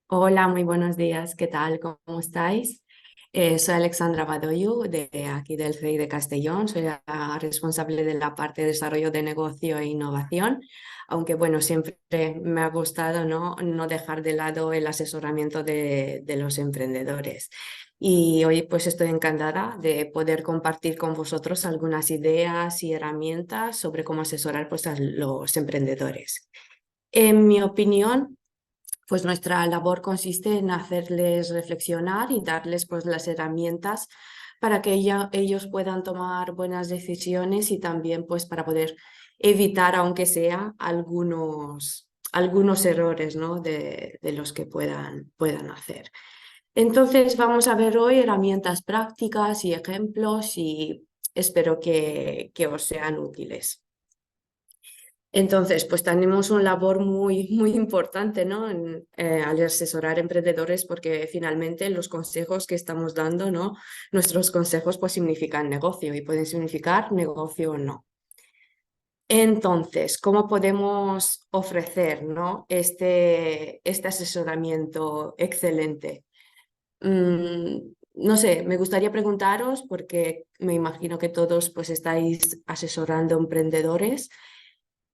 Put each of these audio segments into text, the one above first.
Hola, muy buenos días. ¿Qué tal? ¿Cómo estáis? Soy Alexandra Badoyu de aquí del CEI de Castellón. Soy la responsable de la parte de desarrollo de negocio e innovación. Aunque bueno, siempre me ha gustado no dejar de lado el asesoramiento de los emprendedores. Y hoy pues estoy encantada de poder compartir con vosotros algunas ideas y herramientas sobre cómo asesorar pues a los emprendedores. En mi opinión, pues nuestra labor consiste en hacerles reflexionar y darles pues las herramientas para que ellos puedan tomar buenas decisiones y también pues para poder evitar, aunque sea, algunos errores, ¿no? de los que puedan hacer. Entonces vamos a ver hoy herramientas prácticas y ejemplos y espero que os sean útiles. Entonces, pues tenemos una labor muy importante, ¿no? Al asesorar emprendedores, porque finalmente los consejos que estamos dando, ¿no? Nuestros consejos pues significan negocio y pueden significar negocio o no. Entonces, ¿cómo podemos ofrecer, ¿no? este asesoramiento excelente? Mm, no sé, me gustaría preguntaros, porque me imagino que todos pues estáis asesorando emprendedores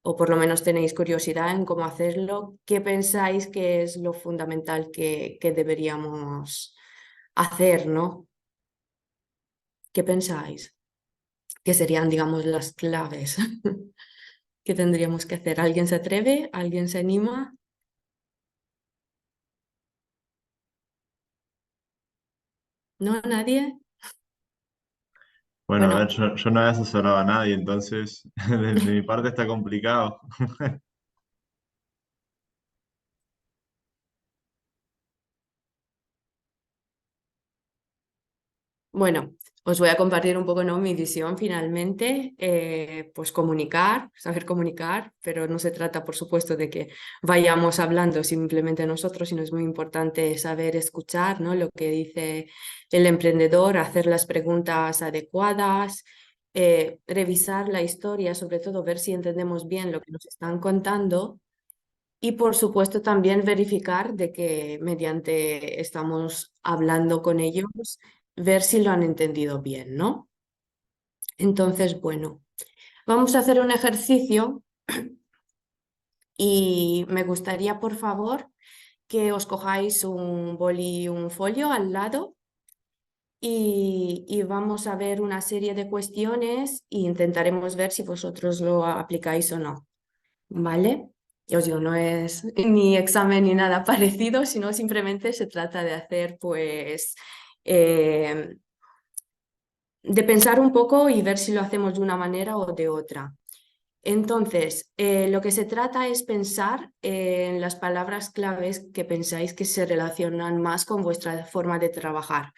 o por lo menos tenéis curiosidad en cómo hacerlo, ¿qué pensáis que es lo fundamental que deberíamos hacer, ¿no? ¿Qué pensáis? ¿Qué serían, digamos, las claves que tendríamos que hacer? ¿Alguien se atreve? ¿Alguien se anima? ¿No? ¿Nadie? Bueno, a ver, Bueno, yo no he asesorado a nadie, entonces de mi parte está complicado. Bueno, os voy a compartir un poco, ¿no? Mi visión finalmente, pues comunicar, saber comunicar, pero no se trata, por supuesto, de que vayamos hablando simplemente nosotros, sino es muy importante saber escuchar, ¿no? Lo que dice el emprendedor, hacer las preguntas adecuadas, revisar la historia, sobre todo ver si entendemos bien lo que nos están contando. Y por supuesto también verificar de que mediante estamos hablando con ellos, ver si lo han entendido bien, ¿no? Entonces, bueno, vamos a hacer un ejercicio y me gustaría, por favor, que os cojáis un boli y un folio al lado y vamos a ver una serie de cuestiones e intentaremos ver si vosotros lo aplicáis o no. ¿Vale? Ya os digo, no es ni examen ni nada parecido, sino simplemente se trata de hacer, pues, eh, de pensar un poco y ver si lo hacemos de una manera o de otra. Entonces, lo que se trata es pensar en las palabras claves que pensáis que se relacionan más con vuestra forma de trabajar.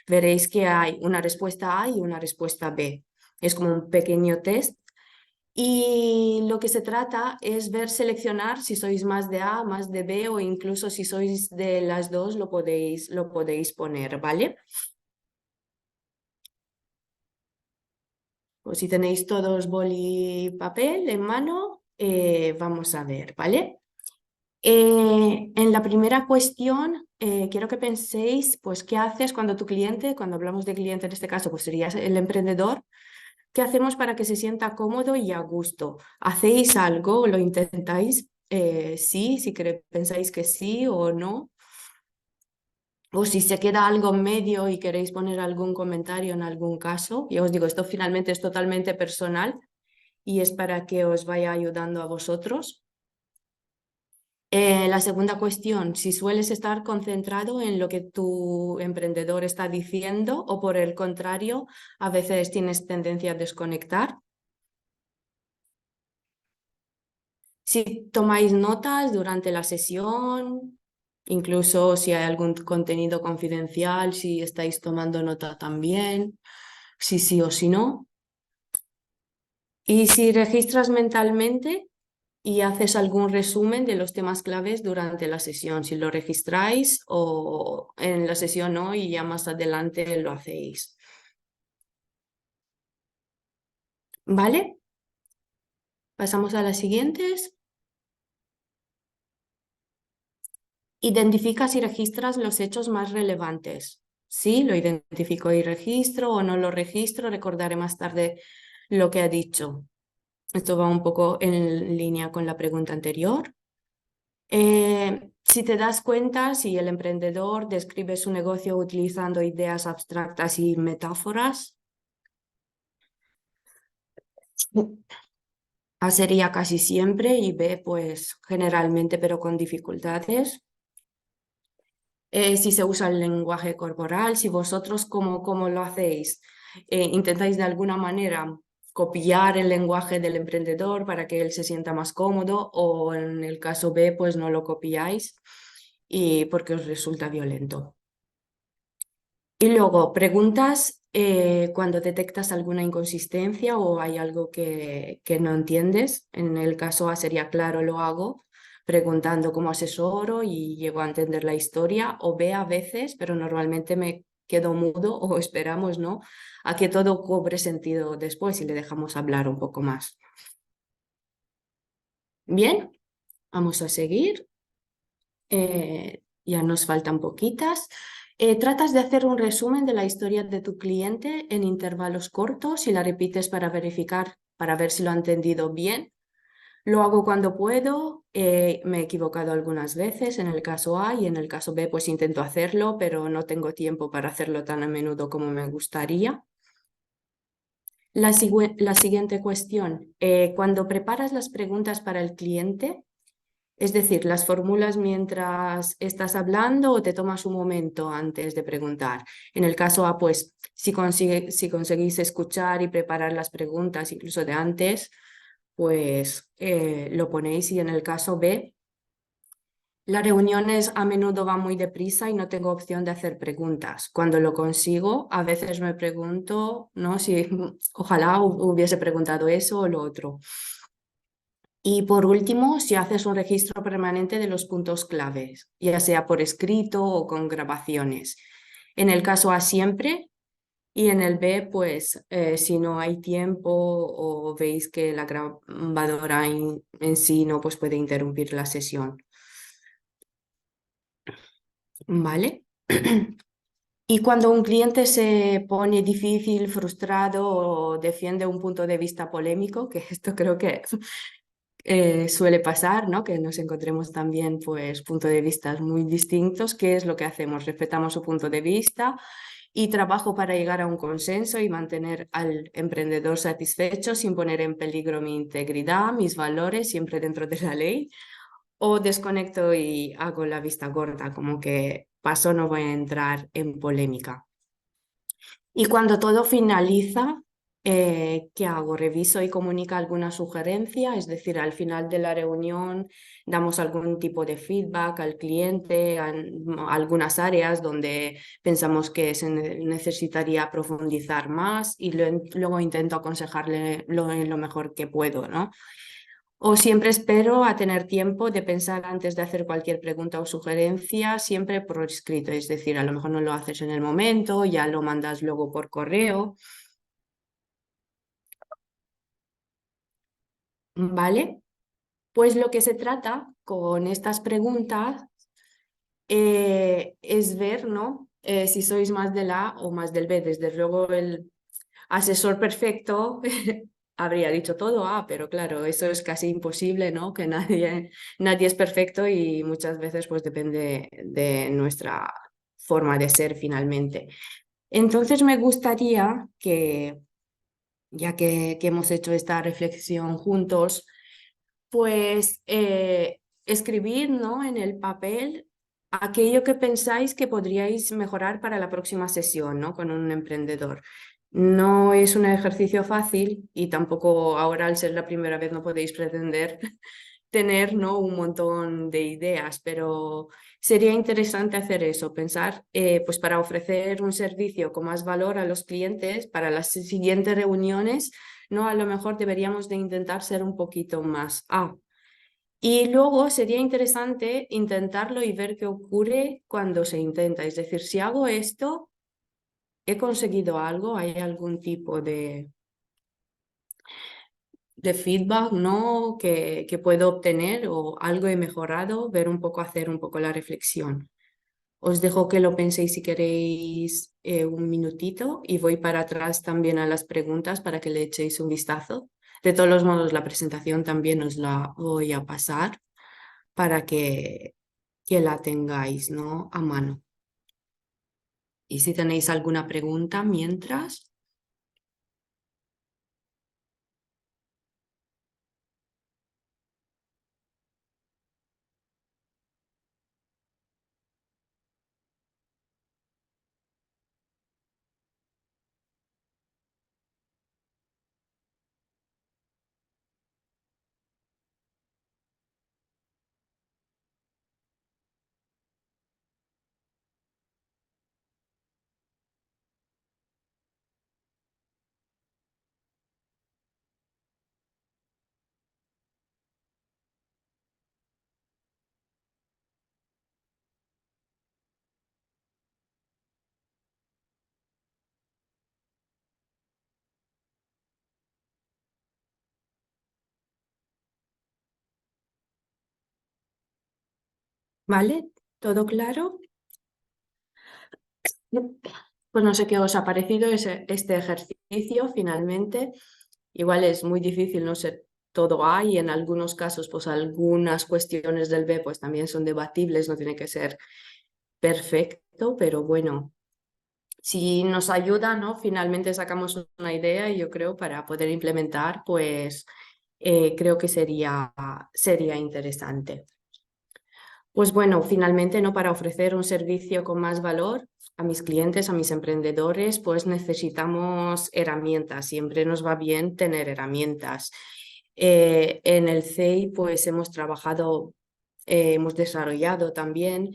Veréis que hay una respuesta A y una respuesta B. Es como un pequeño test y lo que se trata es ver, seleccionar si sois más de A, más de B o incluso si sois de las dos lo podéis poner, ¿vale? Pues si tenéis todos boli y papel en mano, vamos a ver, ¿vale? En la primera cuestión, quiero que penséis, pues, ¿qué haces cuando tu cliente, cuando hablamos de cliente en este caso, pues sería el emprendedor? ¿Qué hacemos para que se sienta cómodo y a gusto? ¿Hacéis algo? ¿Lo intentáis? Sí, si pensáis que sí o no. O si se queda algo en medio y queréis poner algún comentario en algún caso. Ya os digo, esto finalmente es totalmente personal y es para que os vaya ayudando a vosotros. La segunda cuestión, si sueles estar concentrado en lo que tu emprendedor está diciendo o por el contrario, a veces tienes tendencia a desconectar. Si tomáis notas durante la sesión, incluso si hay algún contenido confidencial, si estáis tomando nota también, si sí o si no. Y si registras mentalmente y haces algún resumen de los temas claves durante la sesión, si lo registráis o en la sesión no y ya más adelante lo hacéis. ¿Vale? Pasamos a las siguientes. Identificas y registras los hechos más relevantes. Sí, lo identifico y registro o no lo registro, recordaré más tarde lo que ha dicho. Esto va un poco en línea con la pregunta anterior. Si te das cuenta, si el emprendedor describe su negocio utilizando ideas abstractas y metáforas, A sería casi siempre y B pues generalmente pero con dificultades. Si se usa el lenguaje corporal, si vosotros cómo lo hacéis, intentáis de alguna manera copiar el lenguaje del emprendedor para que él se sienta más cómodo o en el caso B pues no lo copiáis y porque os resulta violento. Y luego, preguntas cuando detectas alguna inconsistencia o hay algo que no entiendes. En el caso A sería claro, lo hago, preguntando cómo asesoro y llego a entender la historia. O B a veces, pero normalmente me quedo mudo o esperamos, ¿no? A que todo cobre sentido después y le dejamos hablar un poco más. Bien, vamos a seguir. Ya nos faltan poquitas. Tratas de hacer un resumen de la historia de tu cliente en intervalos cortos y la repites para verificar, para ver si lo ha entendido bien. Lo hago cuando puedo, me he equivocado algunas veces en el caso A y en el caso B pues intento hacerlo, pero no tengo tiempo para hacerlo tan a menudo como me gustaría. La siguiente cuestión, cuando preparas las preguntas para el cliente, es decir, ¿las formulas mientras estás hablando o te tomas un momento antes de preguntar? En el caso A, pues si conseguís escuchar y preparar las preguntas incluso de antes, pues lo ponéis. Y en el caso B, las reuniones a menudo van muy deprisa y no tengo opción de hacer preguntas. Cuando lo consigo, a veces me pregunto, ¿no? Si ojalá hubiese preguntado eso o lo otro. Y por último, si haces un registro permanente de los puntos claves, ya sea por escrito o con grabaciones. En el caso A siempre y en el B, pues si no hay tiempo o veis que la grabadora en sí no pues puede interrumpir la sesión. ¿Vale? Y cuando un cliente se pone difícil, frustrado o defiende un punto de vista polémico, que esto creo que suele pasar, ¿no? Que nos encontremos también pues puntos de vista muy distintos. ¿Qué es lo que hacemos? Respetamos su punto de vista y trabajo para llegar a un consenso y mantener al emprendedor satisfecho sin poner en peligro mi integridad, mis valores, siempre dentro de la ley. O desconecto y hago la vista corta, como que paso, no voy a entrar en polémica. Y cuando todo finaliza, ¿qué hago? Reviso y comunico alguna sugerencia, es decir, al final de la reunión damos algún tipo de feedback al cliente, algunas áreas donde pensamos que se necesitaría profundizar más y luego intento aconsejarle lo mejor que puedo, ¿no? O siempre espero a tener tiempo de pensar antes de hacer cualquier pregunta o sugerencia, siempre por escrito. Es decir, a lo mejor no lo haces en el momento, ya lo mandas luego por correo, ¿vale? Pues lo que se trata con estas preguntas es ver, ¿no? Si sois más del A o más del B. Desde luego el asesor perfecto habría dicho todo A, pero claro, eso es casi imposible, ¿no? Que nadie es perfecto y muchas veces pues depende de nuestra forma de ser finalmente. Entonces me gustaría que, ya que hemos hecho esta reflexión juntos, pues escribir, ¿no? En el papel aquello que pensáis que podríais mejorar para la próxima sesión, ¿no? Con un emprendedor. No es un ejercicio fácil y tampoco ahora al ser la primera vez no podéis pretender tener, ¿no? Un montón de ideas, pero sería interesante hacer eso, pensar pues para ofrecer un servicio con más valor a los clientes para las siguientes reuniones, ¿no? A lo mejor deberíamos de intentar ser un poquito más A. Y luego sería interesante intentarlo y ver qué ocurre cuando se intenta. Es decir, si hago esto, ¿he conseguido algo? ¿Hay algún tipo de feedback, ¿no? Que puedo obtener o algo he mejorado, ver un poco, hacer un poco la reflexión. Os dejo que lo penséis si queréis un minutito y voy para atrás también a las preguntas para que le echéis un vistazo. De todos los modos, la presentación también os la voy a pasar para que la tengáis, ¿no? A mano. Y si tenéis alguna pregunta mientras, ¿vale? ¿Todo claro? Pues no sé qué os ha parecido este ejercicio finalmente. Igual es muy difícil, no sé, todo hay, en algunos casos pues algunas cuestiones del B pues también son debatibles, no tiene que ser perfecto, pero bueno, si nos ayuda, ¿no? Finalmente sacamos una idea y yo creo para poder implementar pues creo que sería interesante. Pues bueno, finalmente, ¿no? Para ofrecer un servicio con más valor a mis clientes, a mis emprendedores, pues necesitamos herramientas. Siempre nos va bien tener herramientas. En el CEI, pues hemos trabajado, hemos desarrollado también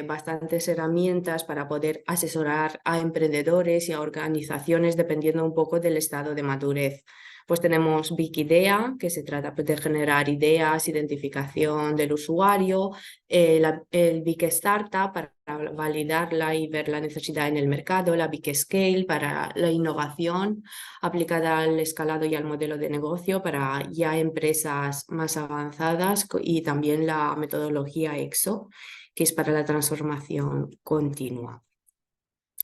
bastantes herramientas para poder asesorar a emprendedores y a organizaciones dependiendo un poco del estado de madurez. Pues tenemos Big Idea, que se trata pues, de generar ideas, identificación del usuario, el Big Startup para validarla y ver la necesidad en el mercado, la Big Scale para la innovación aplicada al escalado y al modelo de negocio para ya empresas más avanzadas y también la metodología EXO, que es para la transformación continua.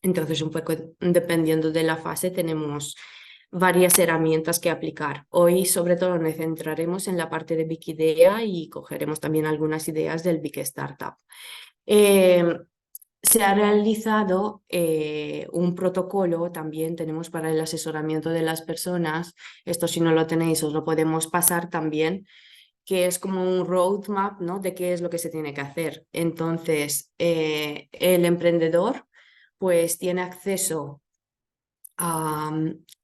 Entonces, un poco dependiendo de la fase, tenemos varias herramientas que aplicar. Hoy, sobre todo, nos centraremos en la parte de Big Idea y cogeremos también algunas ideas del Big Startup. Eh, Se ha realizado un protocolo, también tenemos para el asesoramiento de las personas, esto si no lo tenéis os lo podemos pasar también, que es como un roadmap, ¿no? De qué es lo que se tiene que hacer. Entonces, el emprendedor pues tiene acceso a,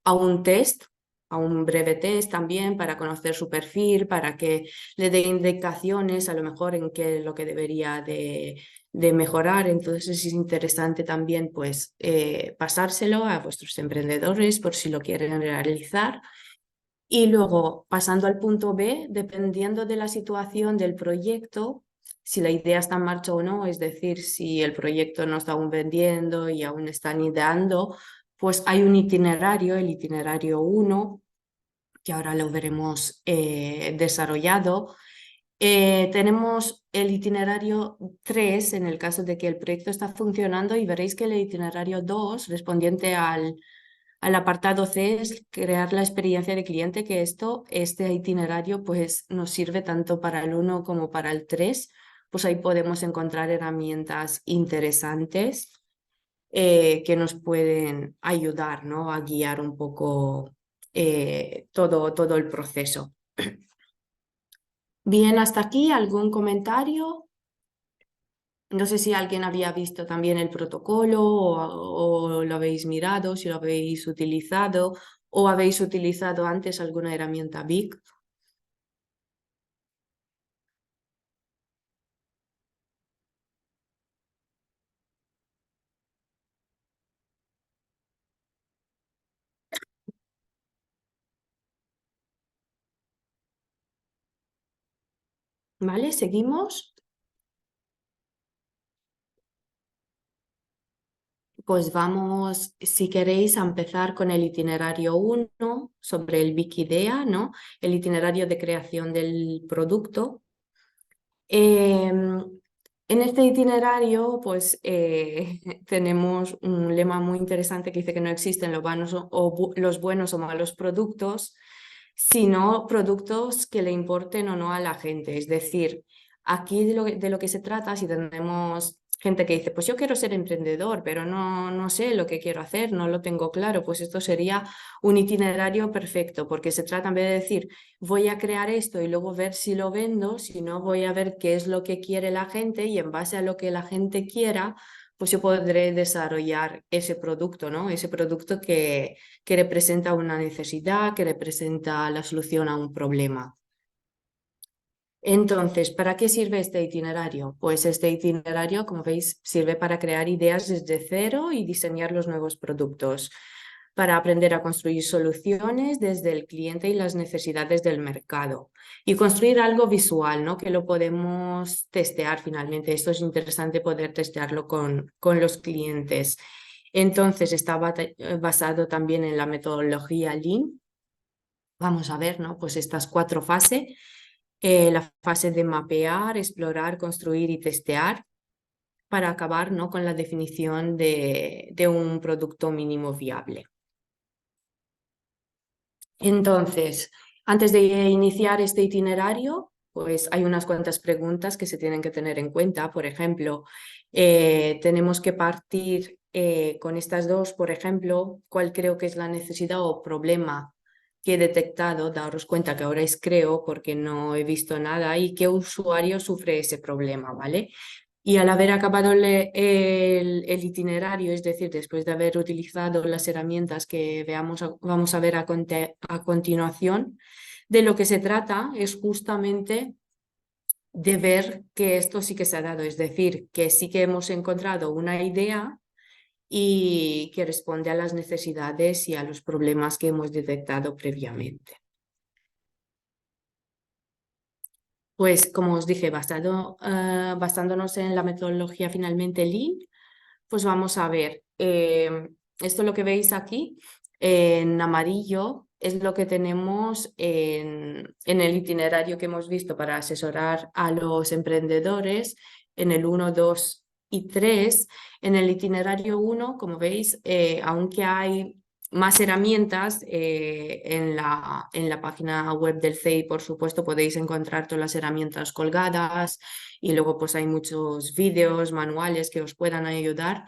a un test, a un breve test también para conocer su perfil, para que le dé indicaciones a lo mejor en qué es lo que debería de mejorar. Entonces es interesante también pues pasárselo a vuestros emprendedores por si lo quieren realizar. Y luego, pasando al punto B, dependiendo de la situación del proyecto, si la idea está en marcha o no, es decir, si el proyecto no está aún vendiendo y aún están ideando, pues hay un itinerario, el itinerario 1, que ahora lo veremos desarrollado. Tenemos el itinerario 3 en el caso de que el proyecto está funcionando y veréis que el itinerario 2, respondiente al apartado C, es crear la experiencia de cliente, que este itinerario pues nos sirve tanto para el 1 como para el 3, pues ahí podemos encontrar herramientas interesantes que nos pueden ayudar, ¿no? A guiar un poco todo el proceso. Bien, hasta aquí, ¿algún comentario? No sé si alguien había visto también el protocolo o lo habéis mirado, si lo habéis utilizado o habéis utilizado antes alguna herramienta BIC. ¿Vale? ¿Seguimos? pues vamos, si queréis, a empezar con el itinerario 1 sobre el Big Idea, ¿no? El itinerario de creación del producto. En este itinerario, pues tenemos un lema muy interesante que dice que no existen los buenos o malos productos, sino productos que le importen o no a la gente. Es decir, aquí de lo que se trata, si tenemos gente que dice, pues yo quiero ser emprendedor, pero no sé lo que quiero hacer, no lo tengo claro, pues esto sería un itinerario perfecto, porque se trata en vez de decir, voy a crear esto y luego ver si lo vendo, sino voy a ver qué es lo que quiere la gente y en base a lo que la gente quiera, pues yo podré desarrollar ese producto, ¿no? Ese producto que representa una necesidad, que representa la solución a un problema. Entonces, ¿para qué sirve este itinerario? Pues este itinerario, como veis, sirve para crear ideas desde cero y diseñar los nuevos productos, para aprender a construir soluciones desde el cliente y las necesidades del mercado y construir algo visual, ¿no? Que lo podemos testear finalmente. Esto es interesante poder testearlo con los clientes. Entonces, está basado también en la metodología Lean. Vamos a ver, ¿no? Pues estas 4 fases. La fase de mapear, explorar, construir y testear para acabar, ¿no? Con la definición de un producto mínimo viable. Entonces, antes de iniciar este itinerario, pues hay unas cuantas preguntas que se tienen que tener en cuenta. Por ejemplo, tenemos que partir con estas dos, por ejemplo, cuál creo que es la necesidad o problema que he detectado, daros cuenta que ahora es creo porque no he visto nada y qué usuario sufre ese problema, ¿vale? Y al haber acabado el itinerario, es decir, después de haber utilizado las herramientas que vamos a ver a continuación, de lo que se trata es justamente de ver que esto sí que se ha dado, es decir, que sí que hemos encontrado una idea y que responde a las necesidades y a los problemas que hemos detectado previamente. Pues como os dije, basándonos en la metodología finalmente Lean, pues vamos a ver, esto lo que veis aquí en amarillo es lo que tenemos en el itinerario que hemos visto para asesorar a los emprendedores en el 1, 2 y 3. En el itinerario 1, como veis, aunque hay más herramientas en la página web del CEI, por supuesto, podéis encontrar todas las herramientas colgadas y luego pues hay muchos vídeos, manuales que os puedan ayudar.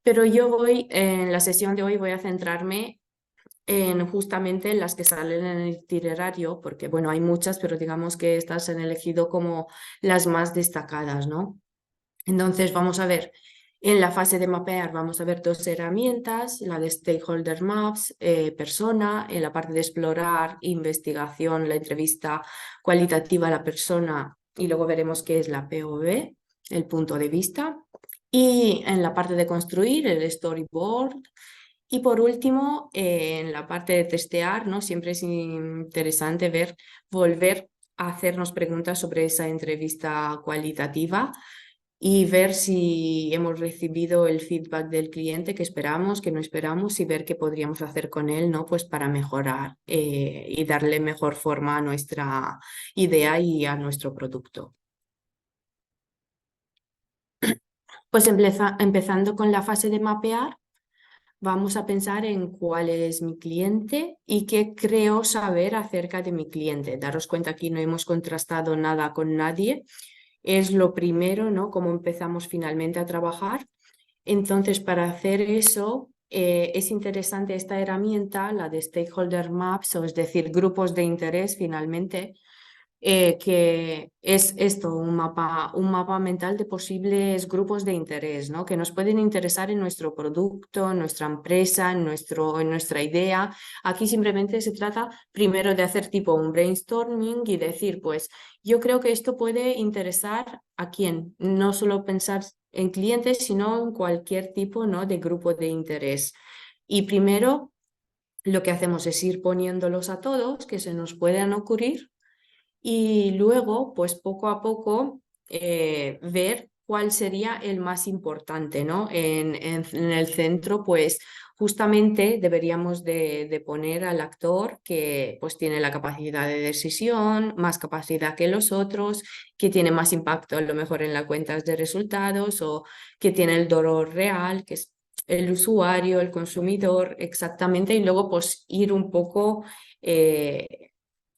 Pero yo en la sesión de hoy voy a centrarme en justamente las que salen en el itinerario, porque bueno, hay muchas, pero digamos que estas se han elegido como las más destacadas, ¿no? Entonces vamos a ver, en la fase de mapear vamos a ver 2 herramientas, la de Stakeholder Maps, persona, en la parte de explorar, investigación, la entrevista cualitativa a la persona y luego veremos qué es la POV, el punto de vista. Y en la parte de construir, el storyboard. Y por último, en la parte de testear, ¿no? Siempre es interesante volver a hacernos preguntas sobre esa entrevista cualitativa y ver si hemos recibido el feedback del cliente que esperamos, que no esperamos y ver qué podríamos hacer con él, ¿no? Pues para mejorar y darle mejor forma a nuestra idea y a nuestro producto. Pues empezando con la fase de mapear, vamos a pensar en cuál es mi cliente y qué creo saber acerca de mi cliente. Daros cuenta, aquí no hemos contrastado nada con nadie. Es lo primero, ¿no? Cómo empezamos finalmente a trabajar. Entonces, para hacer eso, es interesante esta herramienta, la de Stakeholder Maps, o es decir, grupos de interés finalmente, que es esto, un mapa mental de posibles grupos de interés, ¿no? Que nos pueden interesar en nuestro producto, en nuestra empresa, en nuestra idea. Aquí simplemente se trata primero de hacer tipo un brainstorming y decir, pues yo creo que esto puede interesar a quién, no solo pensar en clientes, sino en cualquier tipo, ¿no? de grupo de interés. Y primero lo que hacemos es ir poniéndolos a todos que se nos puedan ocurrir y luego, pues poco a poco, ver cuál sería el más importante, ¿no? En el centro, pues justamente deberíamos de poner al actor que pues tiene la capacidad de decisión, más capacidad que los otros, que tiene más impacto a lo mejor en las cuentas de resultados o que tiene el dolor real, que es el usuario, el consumidor, exactamente, y luego pues ir un poco eh,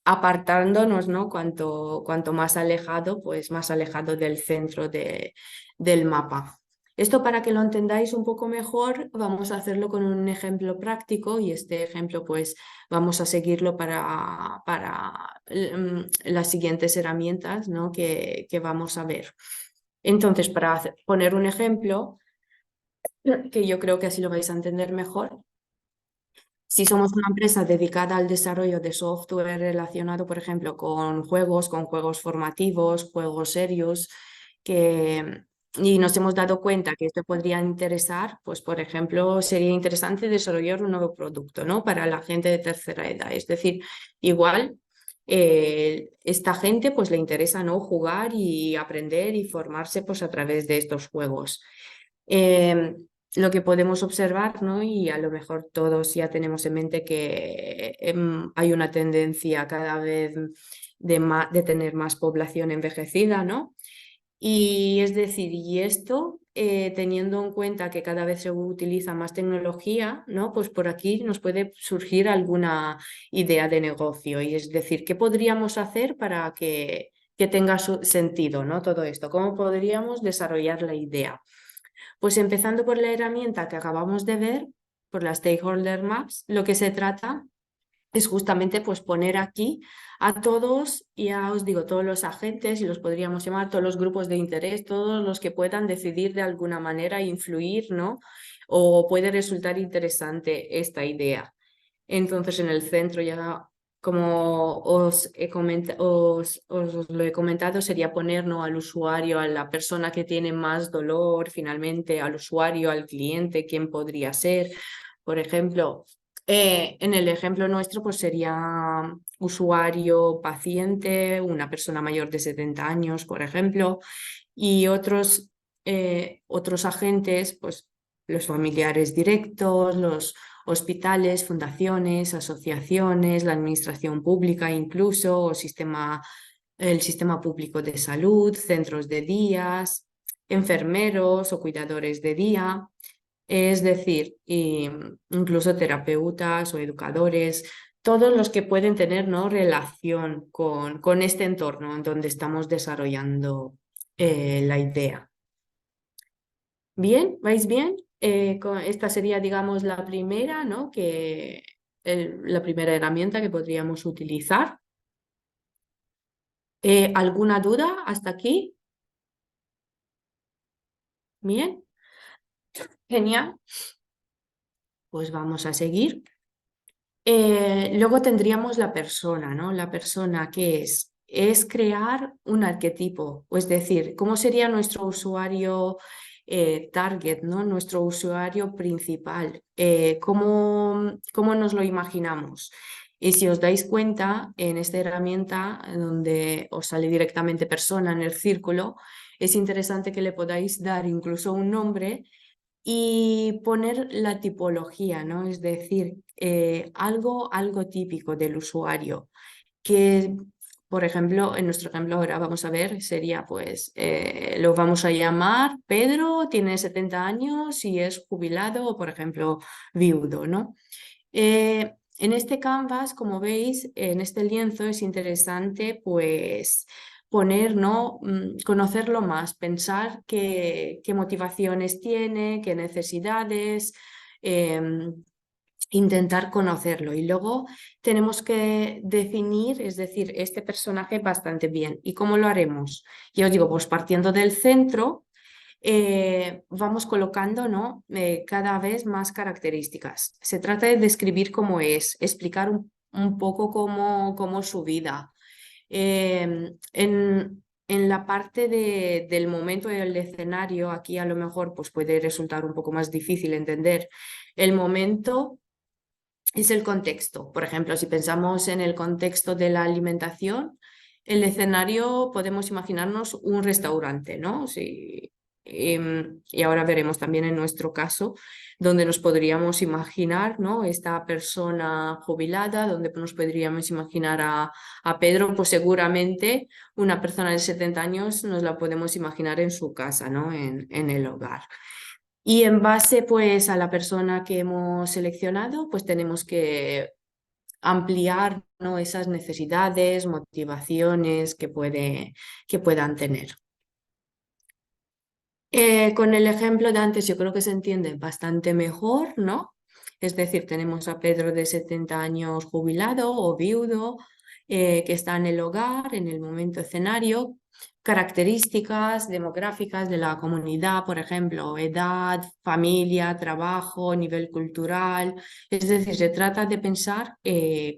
apartándonos, ¿no? Cuanto más alejado, pues más alejado del centro del mapa. Esto para que lo entendáis un poco mejor, vamos a hacerlo con un ejemplo práctico y este ejemplo pues vamos a seguirlo para las siguientes herramientas, ¿no? que vamos a ver. Entonces, para poner un ejemplo, que yo creo que así lo vais a entender mejor, si somos una empresa dedicada al desarrollo de software relacionado, por ejemplo, con juegos formativos, juegos serios, que, y nos hemos dado cuenta que esto podría interesar, pues, por ejemplo, sería interesante desarrollar un nuevo producto, ¿no? Para la gente de tercera edad. Es decir, igual esta gente pues le interesa, ¿no? Jugar y aprender y formarse pues a través de estos juegos. Eh, lo que podemos observar, ¿no? Y a lo mejor todos ya tenemos en mente que hay una tendencia cada vez de tener más población envejecida, ¿no? Y es decir, y esto teniendo en cuenta que cada vez se utiliza más tecnología, ¿no? Pues por aquí nos puede surgir alguna idea de negocio. Y es decir, ¿qué podríamos hacer para que tenga sentido, ¿no? Todo esto. ¿Cómo podríamos desarrollar la idea? Pues empezando por la herramienta que acabamos de ver, por las Stakeholder Maps, lo que se trata es justamente pues poner aquí a todos, ya os digo, todos los agentes, y los podríamos llamar todos los grupos de interés, todos los que puedan decidir de alguna manera influir, ¿no? O puede resultar interesante esta idea. Entonces, en el centro ya, como os lo he comentado, sería poner, ¿no? Al usuario, a la persona que tiene más dolor, finalmente al usuario, al cliente, quién podría ser. Por ejemplo, en el ejemplo nuestro, pues sería usuario, paciente, una persona mayor de 70 años, por ejemplo, y otros agentes, pues los familiares directos, los hospitales, fundaciones, asociaciones, la administración pública incluso, o el sistema público de salud, centros de días, enfermeros o cuidadores de día, es decir, incluso terapeutas o educadores, todos los que pueden tener, ¿no? relación con este entorno en donde estamos desarrollando la idea. ¿Bien? ¿Vais bien? Esta sería, digamos, la primera, ¿no? La primera herramienta que podríamos utilizar. ¿Alguna duda hasta aquí? Bien, genial. Pues vamos a seguir. Luego tendríamos la persona, ¿no? La persona que es crear un arquetipo, o es decir, ¿cómo sería nuestro usuario target, ¿no? Nuestro usuario principal? ¿Cómo nos lo imaginamos? Y si os dais cuenta, en esta herramienta donde os sale directamente persona en el círculo, es interesante que le podáis dar incluso un nombre y poner la tipología, ¿no? Es decir, algo típico del usuario, que, por ejemplo, en nuestro ejemplo ahora vamos a ver, sería pues, lo vamos a llamar Pedro, tiene 70 años y es jubilado o, por ejemplo, viudo, ¿no? En este canvas, como veis, en este lienzo es interesante pues poner, ¿no? Conocerlo más, pensar qué motivaciones tiene, qué necesidades, intentar conocerlo. Y luego tenemos que definir, es decir, este personaje bastante bien. ¿Y cómo lo haremos? Ya os digo, pues partiendo del centro vamos colocando, ¿no? Cada vez más características. Se trata de describir cómo es, explicar un poco cómo es su vida. En la parte del momento del escenario, aquí a lo mejor pues puede resultar un poco más difícil entender. El momento es el contexto. Por ejemplo, si pensamos en el contexto de la alimentación, el escenario podemos imaginarnos un restaurante, ¿no? Si y ahora veremos también en nuestro caso, donde nos podríamos imaginar, ¿no? Esta persona jubilada, donde nos podríamos imaginar a Pedro, pues seguramente una persona de 70 años nos la podemos imaginar en su casa, ¿no? En el hogar. Y en base pues a la persona que hemos seleccionado, pues tenemos que ampliar, ¿no? Esas necesidades, motivaciones que puedan tener. Con el ejemplo de antes yo creo que se entiende bastante mejor, ¿no? Es decir, tenemos a Pedro de 70 años jubilado o viudo, que está en el hogar, en el momento escenario, características demográficas de la comunidad, por ejemplo, edad, familia, trabajo, nivel cultural. Es decir, se trata de pensar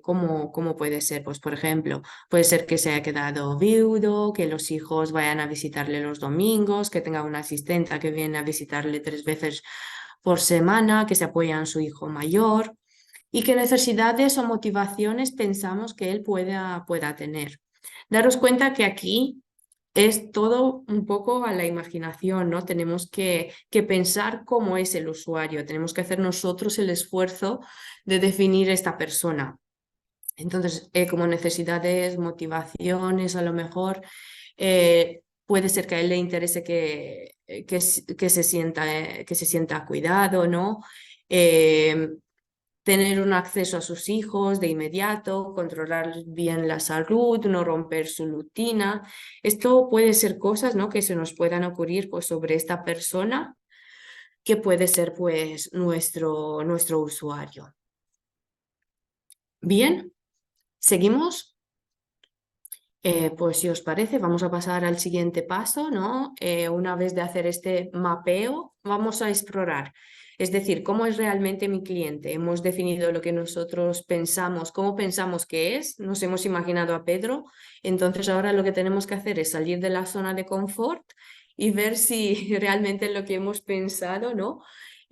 cómo puede ser, pues por ejemplo, puede ser que se haya quedado viudo, que los hijos vayan a visitarle los domingos, que tenga una asistenta que viene a visitarle 3 veces por semana, que se apoya en su hijo mayor y qué necesidades o motivaciones pensamos que él pueda tener. Daros cuenta que aquí es todo un poco a la imaginación, ¿no? Tenemos que pensar cómo es el usuario, tenemos que hacer nosotros el esfuerzo de definir esta persona. Entonces, como necesidades, motivaciones, a lo mejor puede ser que a él le interese que se sienta cuidado, ¿no? Eh, Tener un acceso a sus hijos de inmediato, controlar bien la salud, no romper su rutina. Esto puede ser cosas, ¿no? que se nos puedan ocurrir pues, sobre esta persona que puede ser pues, nuestro usuario. Bien, seguimos. Pues si os parece, vamos a pasar al siguiente paso, ¿no? Una vez de hacer este mapeo, vamos a explorar, es decir, cómo es realmente mi cliente. Hemos definido lo que nosotros pensamos, cómo pensamos que es, nos hemos imaginado a Pedro, entonces ahora lo que tenemos que hacer es salir de la zona de confort y ver si realmente lo que hemos pensado, ¿no?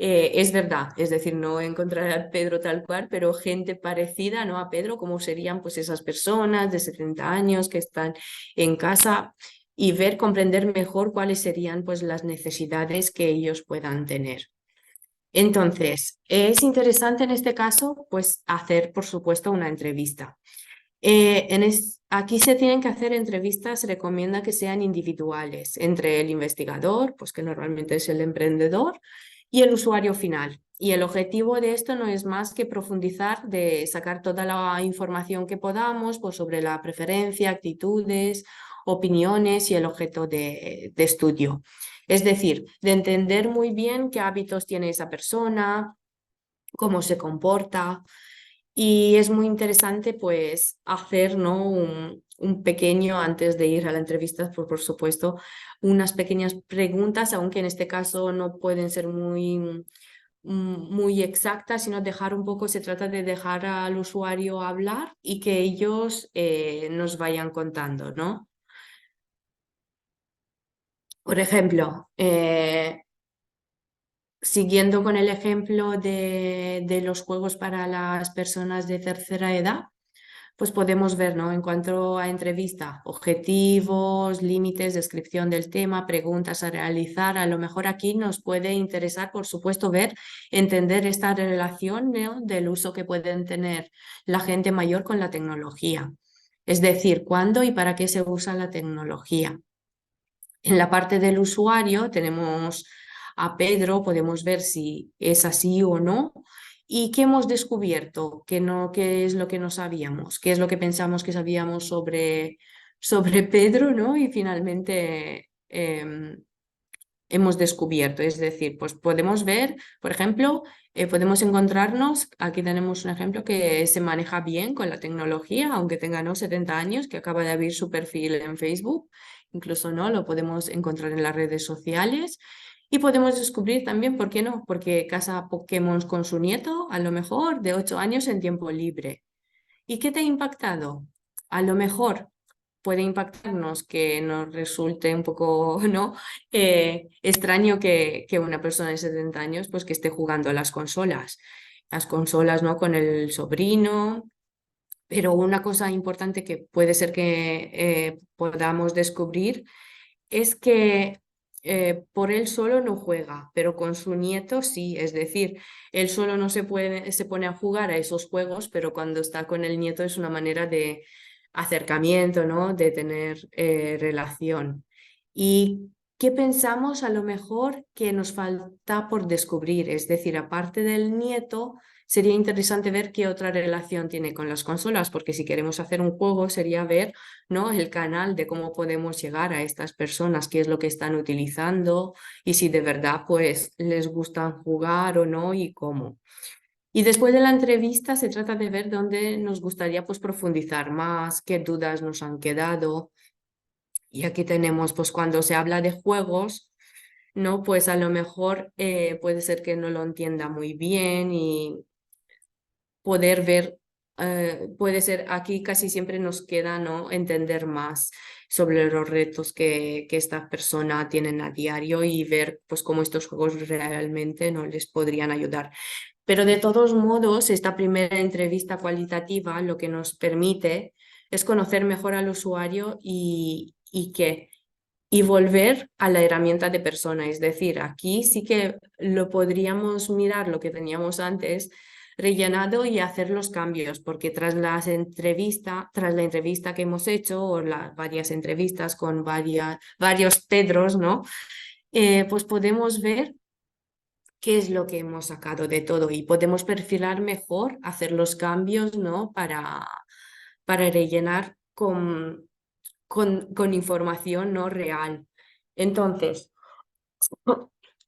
Es verdad, es decir, no encontrar a Pedro tal cual, pero gente parecida, ¿no? A Pedro, como serían pues esas personas de 70 años que están en casa y ver, comprender mejor cuáles serían pues las necesidades que ellos puedan tener. Entonces, es interesante en este caso pues hacer, por supuesto, una entrevista. Aquí se tienen que hacer entrevistas, se recomienda que sean individuales entre el investigador, pues que normalmente es el emprendedor, y el usuario final. Y el objetivo de esto no es más que profundizar, de sacar toda la información que podamos pues, sobre la preferencia, actitudes, opiniones y el objeto de estudio. Es decir, de entender muy bien qué hábitos tiene esa persona, cómo se comporta, y es muy interesante pues hacer, ¿no? un pequeño, antes de ir a la entrevista, por supuesto, unas pequeñas preguntas, aunque en este caso no pueden ser muy exactas, sino dejar un poco, se trata de dejar al usuario hablar y que ellos nos vayan contando, ¿no? Por ejemplo, siguiendo con el ejemplo de los juegos para las personas de tercera edad, pues podemos ver, ¿no? En cuanto a entrevista, objetivos, límites, descripción del tema, preguntas a realizar. A lo mejor aquí nos puede interesar, por supuesto, ver, entender esta relación, ¿no? Del uso que pueden tener la gente mayor con la tecnología. Es decir, cuándo y para qué se usa la tecnología. En la parte del usuario tenemos a Pedro, podemos ver si es así o no. ¿Y qué hemos descubierto? ¿Qué es lo que no sabíamos? ¿Qué es lo que pensamos que sabíamos sobre Pedro, ¿no? Y finalmente hemos descubierto. Es decir, pues podemos ver, por ejemplo, podemos encontrarnos, aquí tenemos un ejemplo que se maneja bien con la tecnología, aunque tenga ¿no? 70 años, que acaba de abrir su perfil en Facebook, incluso no, lo podemos encontrar en las redes sociales. Y podemos descubrir también, ¿por qué no? Porque caza Pokémon con su nieto, a lo mejor de 8 años en tiempo libre. ¿Y qué te ha impactado? A lo mejor puede impactarnos que nos resulte un poco ¿no? Extraño que una persona de 70 años pues, que esté jugando a las consolas. Las consolas ¿no? con el sobrino. Pero una cosa importante que puede ser que podamos descubrir es que por él solo no juega, pero con su nieto sí, es decir, él solo no se pone a jugar a esos juegos, pero cuando está con el nieto es una manera de acercamiento, ¿no? De tener relación. ¿Y qué pensamos a lo mejor que nos falta por descubrir? Es decir, aparte del nieto, sería interesante ver qué otra relación tiene con las consolas, porque si queremos hacer un juego sería ver, ¿no? El canal de cómo podemos llegar a estas personas, qué es lo que están utilizando y si de verdad pues les gustan jugar o no y cómo. Y después de la entrevista se trata de ver dónde nos gustaría pues profundizar más, qué dudas nos han quedado. Y aquí tenemos pues cuando se habla de juegos, ¿no? Pues a lo mejor puede ser que no lo entienda muy bien y poder ver, puede ser aquí casi siempre nos queda, ¿no? Entender más sobre los retos que esta persona tienen a diario y ver pues cómo estos juegos realmente no les podrían ayudar. Pero de todos modos, esta primera entrevista cualitativa lo que nos permite es conocer mejor al usuario y volver a la herramienta de persona. Es decir, aquí sí que lo podríamos mirar lo que teníamos antes rellenado y hacer los cambios, porque tras la entrevista que hemos hecho o las varias entrevistas con varios Pedros, ¿no? Pues podemos ver qué es lo que hemos sacado de todo y podemos perfilar mejor, hacer los cambios, ¿no? Para rellenar con información no real. Entonces,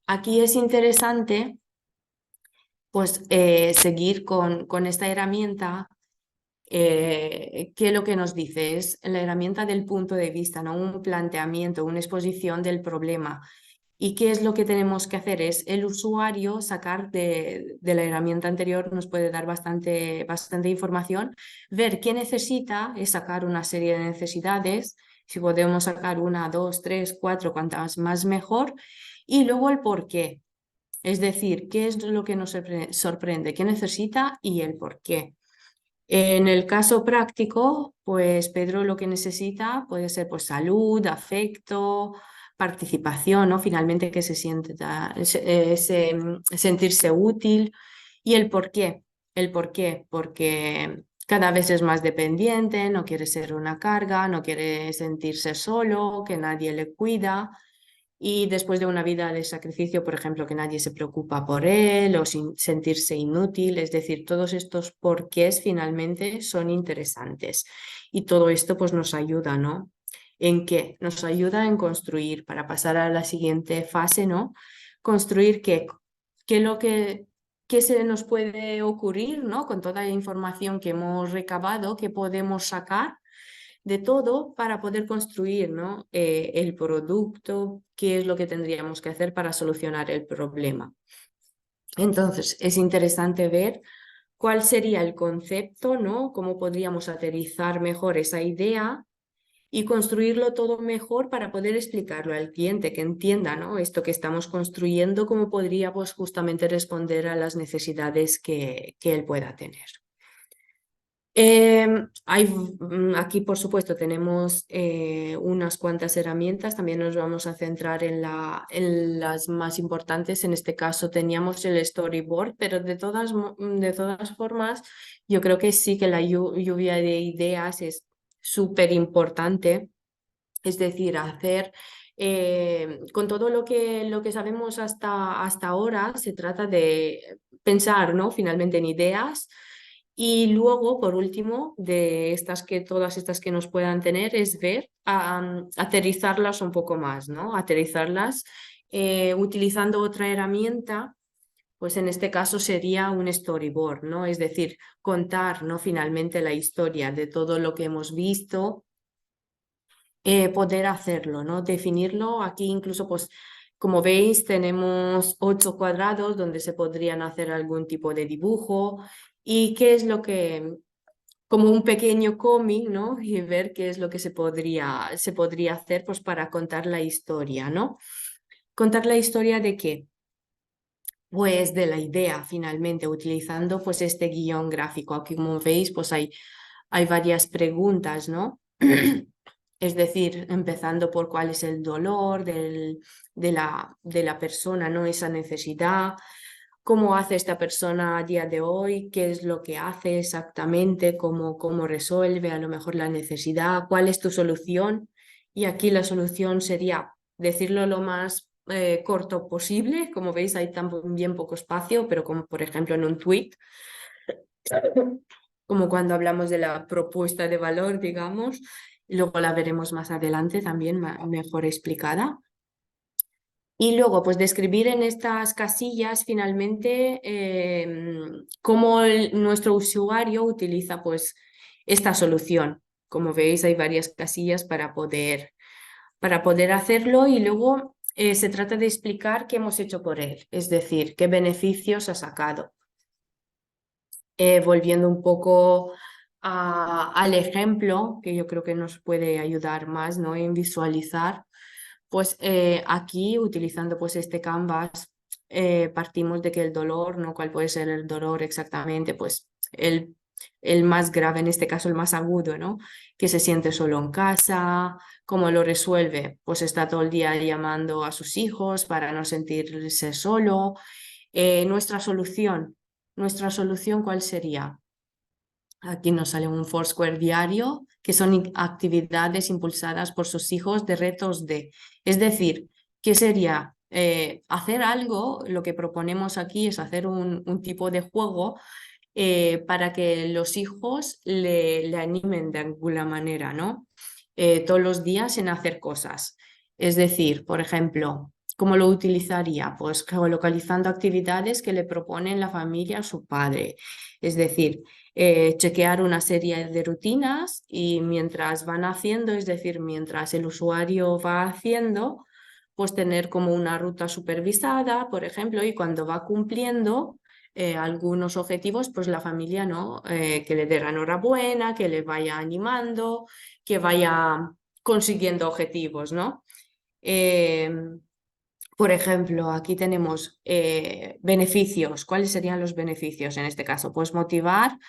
aquí es interesante pues seguir con esta herramienta que lo que nos dice es la herramienta del punto de vista, ¿no? Un planteamiento, una exposición del problema. ¿Y qué es lo que tenemos que hacer? Es el usuario sacar de la herramienta anterior, nos puede dar bastante información, ver qué necesita, es sacar una serie de necesidades, si podemos sacar una, dos, tres, cuatro, cuantas más mejor, y luego el por qué. Es decir, qué es lo que nos sorprende, qué necesita y el por qué. En el caso práctico, pues Pedro lo que necesita puede ser pues salud, afecto, participación, ¿no? Finalmente que se sienta, sentirse útil y el por qué. El por qué, porque cada vez es más dependiente, no quiere ser una carga, no quiere sentirse solo, que nadie le cuida. Y después de una vida de sacrificio, por ejemplo, que nadie se preocupa por él o sin sentirse inútil, es decir, todos estos porqués finalmente son interesantes. Y todo esto pues nos ayuda, ¿no? ¿En qué? Nos ayuda en construir, para pasar a la siguiente fase, ¿no? Construir qué lo qué se nos puede ocurrir, ¿no? Con toda la información que hemos recabado, qué podemos sacar de todo para poder construir, ¿no? El producto, qué es lo que tendríamos que hacer para solucionar el problema. Entonces, es interesante ver cuál sería el concepto, ¿no? Cómo podríamos aterrizar mejor esa idea y construirlo todo mejor para poder explicarlo al cliente, que entienda, ¿no? Esto que estamos construyendo, cómo podría pues, justamente responder a las necesidades que él pueda tener. Aquí, por supuesto, tenemos unas cuantas herramientas. También nos vamos a centrar en las más importantes. En este caso teníamos el storyboard, pero de todas formas, yo creo que sí que la lluvia de ideas es súper importante. Es decir, hacer con todo lo que sabemos hasta ahora, se trata de pensar, ¿no? Finalmente en ideas y luego, por último, todas estas que nos puedan tener, es ver, aterrizarlas un poco más, ¿no? Aterrizarlas utilizando otra herramienta, pues en este caso sería un storyboard, ¿no? Es decir, contar, ¿no? Finalmente la historia de todo lo que hemos visto, poder hacerlo, ¿no? Definirlo. Aquí incluso, pues, como veis, tenemos 8 cuadrados donde se podrían hacer algún tipo de dibujo y qué es lo que, como un pequeño cómic, ¿no? Y ver qué es lo que se podría hacer, pues, para contar la historia, ¿no? ¿Contar la historia de qué? Pues de la idea, finalmente, utilizando, pues, este guión gráfico. Aquí, como veis, pues, hay varias preguntas, ¿no? Es decir, empezando por cuál es el dolor de la persona, ¿no? Esa necesidad, cómo hace esta persona a día de hoy, qué es lo que hace exactamente, cómo resuelve a lo mejor la necesidad, cuál es tu solución. Y aquí la solución sería decirlo lo más corto posible. Como veis, hay también poco espacio, pero como por ejemplo en un tweet, como cuando hablamos de la propuesta de valor, digamos. Luego la veremos más adelante también mejor explicada. Y luego, pues describir en estas casillas finalmente cómo nuestro usuario utiliza pues esta solución. Como veis, hay varias casillas para poder hacerlo y luego se trata de explicar qué hemos hecho por él, es decir, qué beneficios ha sacado. Volviendo un poco al ejemplo, que yo creo que nos puede ayudar más, ¿no? En visualizar. Pues aquí, utilizando pues este canvas, partimos de que el dolor, ¿no? ¿Cuál puede ser el dolor exactamente? Pues el más grave, en este caso el más agudo, ¿no? Que se siente solo en casa, ¿cómo lo resuelve? Pues está todo el día llamando a sus hijos para no sentirse solo. Nuestra solución, ¿cuál sería? Aquí nos sale un Foursquare diario, que son actividades impulsadas por sus hijos de retos de. Es decir, ¿qué sería? Hacer algo, lo que proponemos aquí es hacer un tipo de juego para que los hijos le animen de alguna manera, ¿no? Todos los días en hacer cosas. Es decir, por ejemplo, ¿cómo lo utilizaría? Pues geolocalizando actividades que le proponen la familia a su padre. Es decir, chequear una serie de rutinas y mientras van haciendo, es decir, mientras el usuario va haciendo, pues tener como una ruta supervisada, por ejemplo, y cuando va cumpliendo algunos objetivos, pues la familia, ¿no? Que le dé la enhorabuena, que le vaya animando, que vaya consiguiendo objetivos, ¿no? Eh, por ejemplo, aquí tenemos beneficios. ¿Cuáles serían los beneficios en este caso? Pues motivar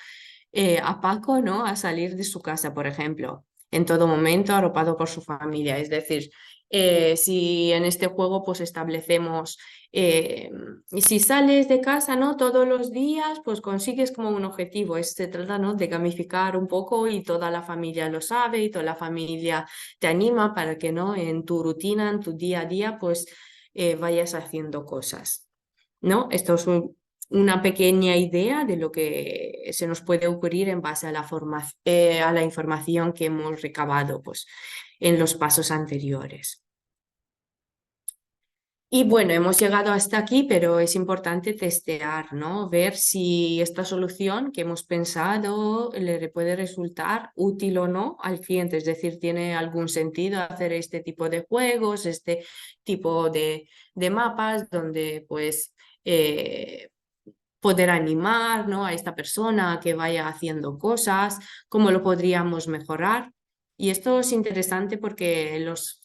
a Paco, ¿no? A salir de su casa, por ejemplo, en todo momento arropado por su familia. Es decir, si en este juego pues establecemos, y si sales de casa, ¿no? Todos los días, pues consigues como un objetivo. Se trata, ¿no? De gamificar un poco y toda la familia lo sabe y toda la familia te anima para que, ¿no? En tu rutina, en tu día a día, pues vayas haciendo cosas, ¿no? Esto es una pequeña idea de lo que se nos puede ocurrir en base a a la información que hemos recabado pues, en los pasos anteriores. Y bueno, hemos llegado hasta aquí, pero es importante testear, ¿no? Ver si esta solución que hemos pensado le puede resultar útil o no al cliente. Es decir, tiene algún sentido hacer este tipo de juegos, este tipo de mapas donde pues poder animar, ¿no? A esta persona a que vaya haciendo cosas, cómo lo podríamos mejorar. Y esto es interesante porque los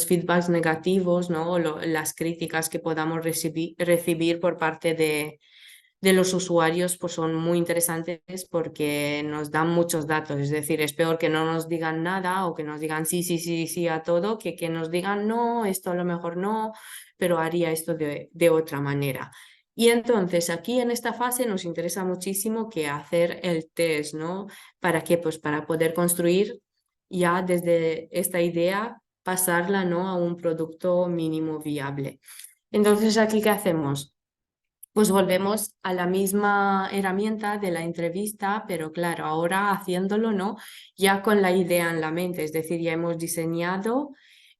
feedbacks negativos, ¿no? Las críticas que podamos recibir por parte de los usuarios pues son muy interesantes porque nos dan muchos datos. Es decir, es peor que no nos digan nada o que nos digan sí, sí, sí, sí a todo, que nos digan no, esto a lo mejor no, pero haría esto de otra manera. Y entonces aquí en esta fase nos interesa muchísimo que hacer el test, ¿no? ¿Para qué? Pues para poder construir ya desde esta idea, pasarla, ¿no? A un producto mínimo viable. Entonces aquí, ¿qué hacemos? Pues volvemos a la misma herramienta de la entrevista, pero claro, ahora haciéndolo, ¿no? Ya con la idea en la mente, es decir, ya hemos diseñado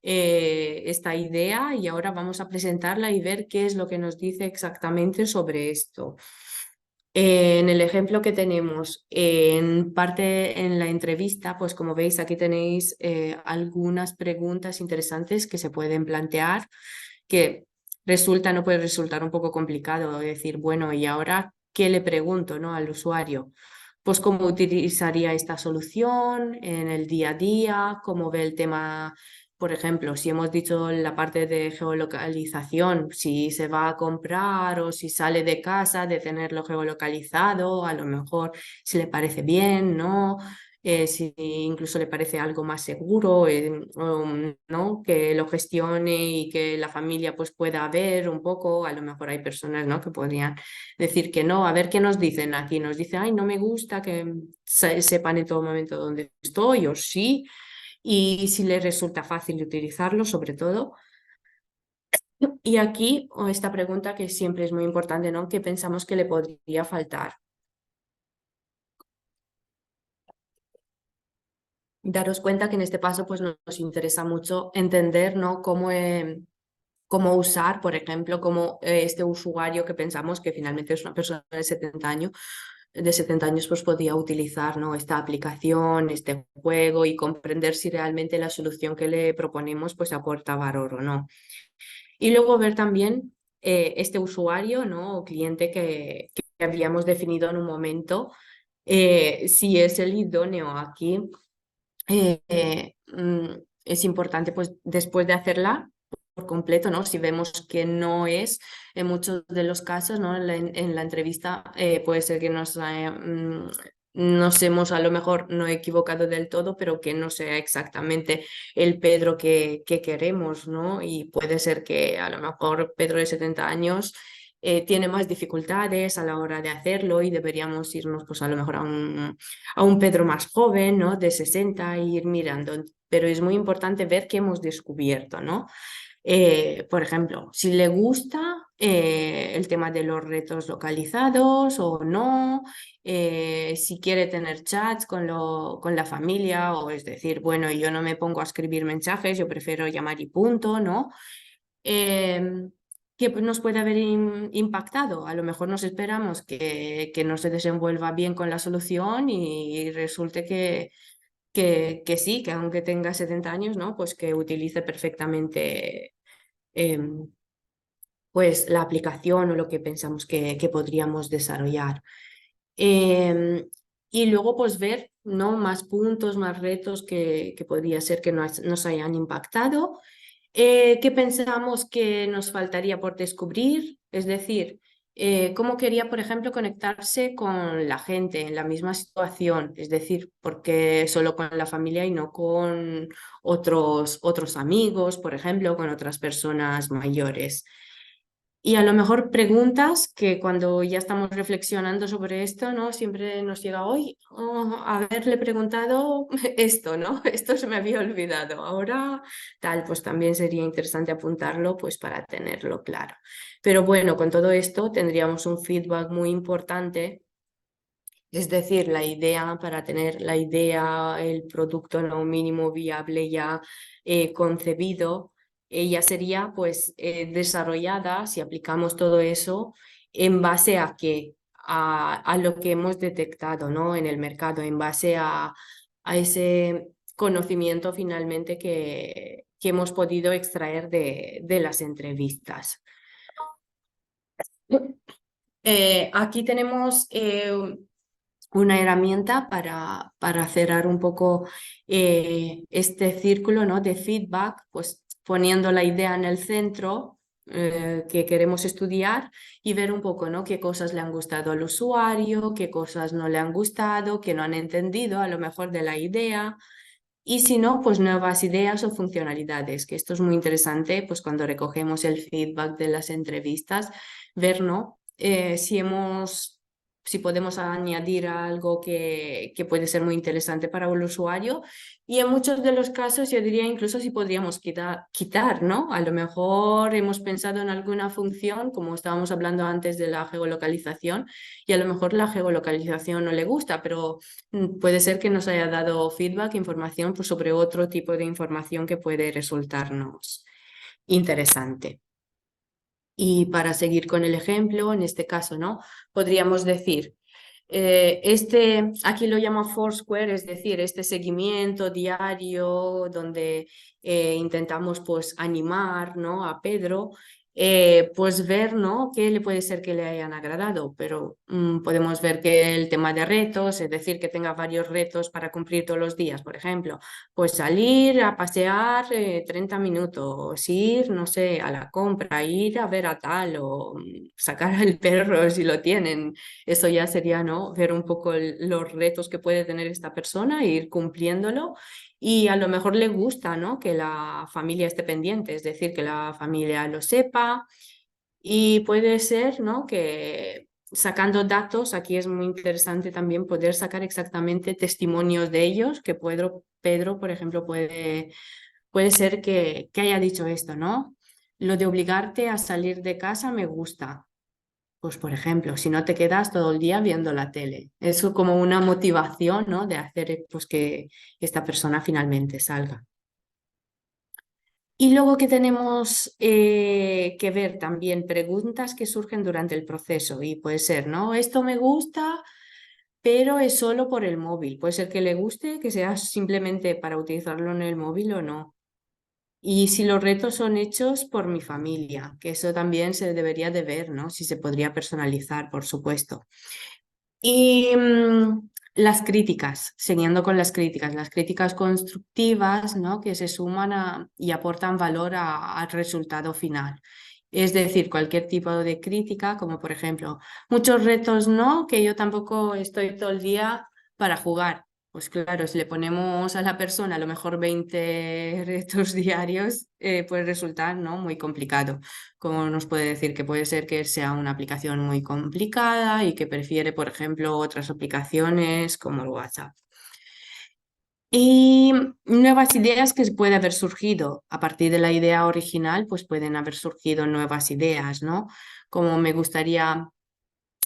esta idea y ahora vamos a presentarla y ver qué es lo que nos dice exactamente sobre esto. En el ejemplo que tenemos, en parte en la entrevista, pues como veis, aquí tenéis algunas preguntas interesantes que se pueden plantear, que no puede resultar un poco complicado decir, bueno, ¿y ahora qué le pregunto, ¿no? Al usuario? Pues cómo utilizaría esta solución en el día a día, cómo ve el tema, por ejemplo, si hemos dicho la parte de geolocalización, si se va a comprar o si sale de casa, de tenerlo geolocalizado, a lo mejor si le parece bien, ¿no? si incluso le parece algo más seguro, ¿no? Que lo gestione y que la familia pues pueda ver un poco. A lo mejor hay personas, ¿no? que podrían decir que no. A ver qué nos dicen aquí. Nos dicen, ay, no me gusta que sepan en todo momento dónde estoy, o sí, y si les resulta fácil utilizarlo, sobre todo. Y aquí, esta pregunta que siempre es muy importante, ¿no? ¿Qué pensamos que le podría faltar? Daros cuenta que en este paso pues nos interesa mucho entender, ¿no? Cómo usar, por ejemplo, cómo este usuario que pensamos que finalmente es una persona de 70 años pues podía utilizar, ¿no? esta aplicación, este juego, y comprender si realmente la solución que le proponemos pues aporta valor o no. Y luego ver también este usuario, ¿no? o cliente que habíamos definido en un momento, si es el idóneo aquí. Es importante, pues, después de hacerla por completo, ¿no? Si vemos que no es, en muchos de los casos, ¿no? En la entrevista puede ser que nos hemos a lo mejor no equivocado del todo, pero que no sea exactamente el Pedro que queremos, ¿no? Y puede ser que a lo mejor Pedro de 70 años tiene más dificultades a la hora de hacerlo, y deberíamos irnos pues a lo mejor a un Pedro más joven, ¿no? de 60, e ir mirando. Pero es muy importante ver qué hemos descubierto, ¿no? Por ejemplo, si le gusta el tema de los retos localizados o no, si quiere tener chats con la familia, o es decir, bueno, yo no me pongo a escribir mensajes, yo prefiero llamar y punto, ¿no? Eh, que nos puede haber impactado. A lo mejor nos esperamos que no se desenvuelva bien con la solución, y resulte que sí, que aunque tenga 70 años, ¿no? Pues que utilice perfectamente pues la aplicación o lo que pensamos que podríamos desarrollar. Em, y luego pues ver, ¿no? más puntos, más retos que podría ser que nos hayan impactado. ¿Qué pensamos que nos faltaría por descubrir? Es decir, cómo quería, por ejemplo, conectarse con la gente en la misma situación, es decir, porque solo con la familia y no con otros amigos, por ejemplo, con otras personas mayores. Y a lo mejor preguntas que cuando ya estamos reflexionando sobre esto, ¿no? Siempre nos llega hoy, haberle preguntado esto, ¿no? Esto se me había olvidado. Ahora, tal, pues también sería interesante apuntarlo, pues para tenerlo claro. Pero bueno, con todo esto tendríamos un feedback muy importante, es decir, la idea, para tener la idea, el producto no mínimo viable ya concebido, ya sería pues desarrollada, si aplicamos todo eso, en base a qué, a lo que hemos detectado, ¿no? en el mercado, en base a ese conocimiento finalmente que hemos podido extraer de las entrevistas. Aquí tenemos una herramienta para cerrar un poco este círculo, ¿no? de feedback, pues poniendo la idea en el centro que queremos estudiar, y ver un poco, ¿no? qué cosas le han gustado al usuario, qué cosas no le han gustado, que no han entendido a lo mejor de la idea. Y si no, pues nuevas ideas o funcionalidades, que esto es muy interesante, pues cuando recogemos el feedback de las entrevistas, ver, ¿no? Si podemos añadir algo que puede ser muy interesante para el usuario. Y en muchos de los casos yo diría incluso si podríamos quitar, ¿no? A lo mejor hemos pensado en alguna función, como estábamos hablando antes de la geolocalización, y a lo mejor la geolocalización no le gusta, pero puede ser que nos haya dado feedback, información pues, sobre otro tipo de información que puede resultarnos interesante. Y para seguir con el ejemplo, en este caso, ¿no? Podríamos decir, aquí lo llamo Foursquare, es decir, este seguimiento diario donde intentamos pues animar, ¿no? a Pedro. pues ver, ¿no? qué le puede ser que le hayan agradado, pero podemos ver que el tema de retos, es decir, que tenga varios retos para cumplir todos los días, por ejemplo, pues salir a pasear 30 minutos, ir, no sé, a la compra, ir a ver a tal o sacar al perro si lo tienen. Eso ya sería, ¿no? Ver un poco los retos que puede tener esta persona e ir cumpliéndolo. Y a lo mejor le gusta, ¿no? que la familia esté pendiente, es decir, que la familia lo sepa. Y puede ser, ¿no? que sacando datos, aquí es muy interesante también poder sacar exactamente testimonios de ellos, que Pedro, por ejemplo, puede ser que haya dicho esto, ¿no? Lo de obligarte a salir de casa me gusta. Pues, por ejemplo, si no te quedas todo el día viendo la tele. Eso como una motivación, ¿no? de hacer pues, que esta persona finalmente salga. Y luego que tenemos que ver también preguntas que surgen durante el proceso y puede ser, ¿no? Esto me gusta, pero es solo por el móvil. Puede ser que le guste, que sea simplemente para utilizarlo en el móvil o no. Y si los retos son hechos por mi familia, que eso también se debería de ver, ¿no? Si se podría personalizar, por supuesto. Y las críticas, siguiendo con las críticas constructivas, ¿no? que se suman y aportan valor al resultado final. Es decir, cualquier tipo de crítica, como por ejemplo, muchos retos no, que yo tampoco estoy todo el día para jugar. Pues claro, si le ponemos a la persona a lo mejor 20 retos diarios, puede resultar, ¿no? muy complicado. Como nos puede decir que puede ser que sea una aplicación muy complicada y que prefiere, por ejemplo, otras aplicaciones como el WhatsApp. Y nuevas ideas que puede haber surgido a partir de la idea original, pues pueden haber surgido nuevas ideas, ¿no? Como me gustaría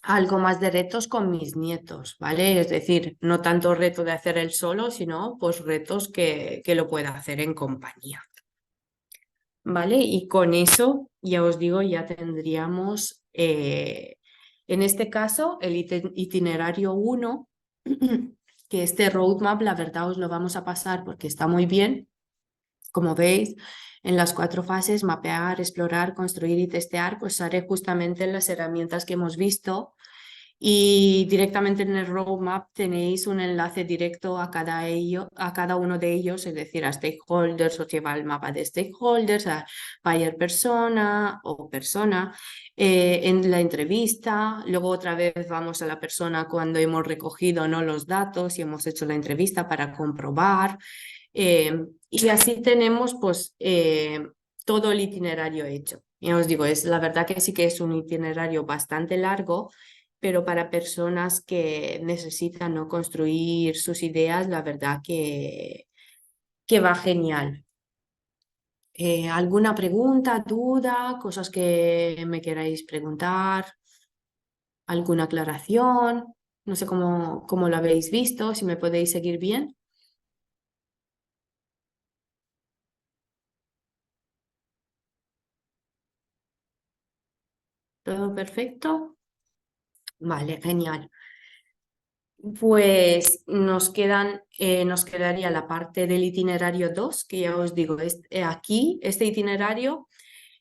algo más de retos con mis nietos, ¿vale? Es decir, no tanto reto de hacer él solo, sino pues retos que lo pueda hacer en compañía, ¿vale? Y con eso, ya os digo, ya tendríamos, en este caso, el itinerario 1, que este roadmap, la verdad, os lo vamos a pasar porque está muy bien. Como veis, en las 4 fases, mapear, explorar, construir y testear, pues haré justamente las herramientas que hemos visto. Y directamente en el roadmap tenéis un enlace directo a cada uno de ellos, es decir, a stakeholders, os lleva al mapa de stakeholders, a buyer persona o persona, en la entrevista, luego otra vez vamos a la persona cuando hemos recogido, ¿no? los datos y hemos hecho la entrevista para comprobar. Y así tenemos pues todo el itinerario hecho. Y os digo, la verdad que sí que es un itinerario bastante largo, pero para personas que necesitan, ¿no? construir sus ideas, la verdad que va genial. ¿Alguna pregunta, duda, cosas que me queráis preguntar? ¿Alguna aclaración? No sé cómo lo habéis visto, si me podéis seguir bien. ¿Todo perfecto? Vale, genial. Pues nos quedaría la parte del itinerario 2, que ya os digo, aquí este itinerario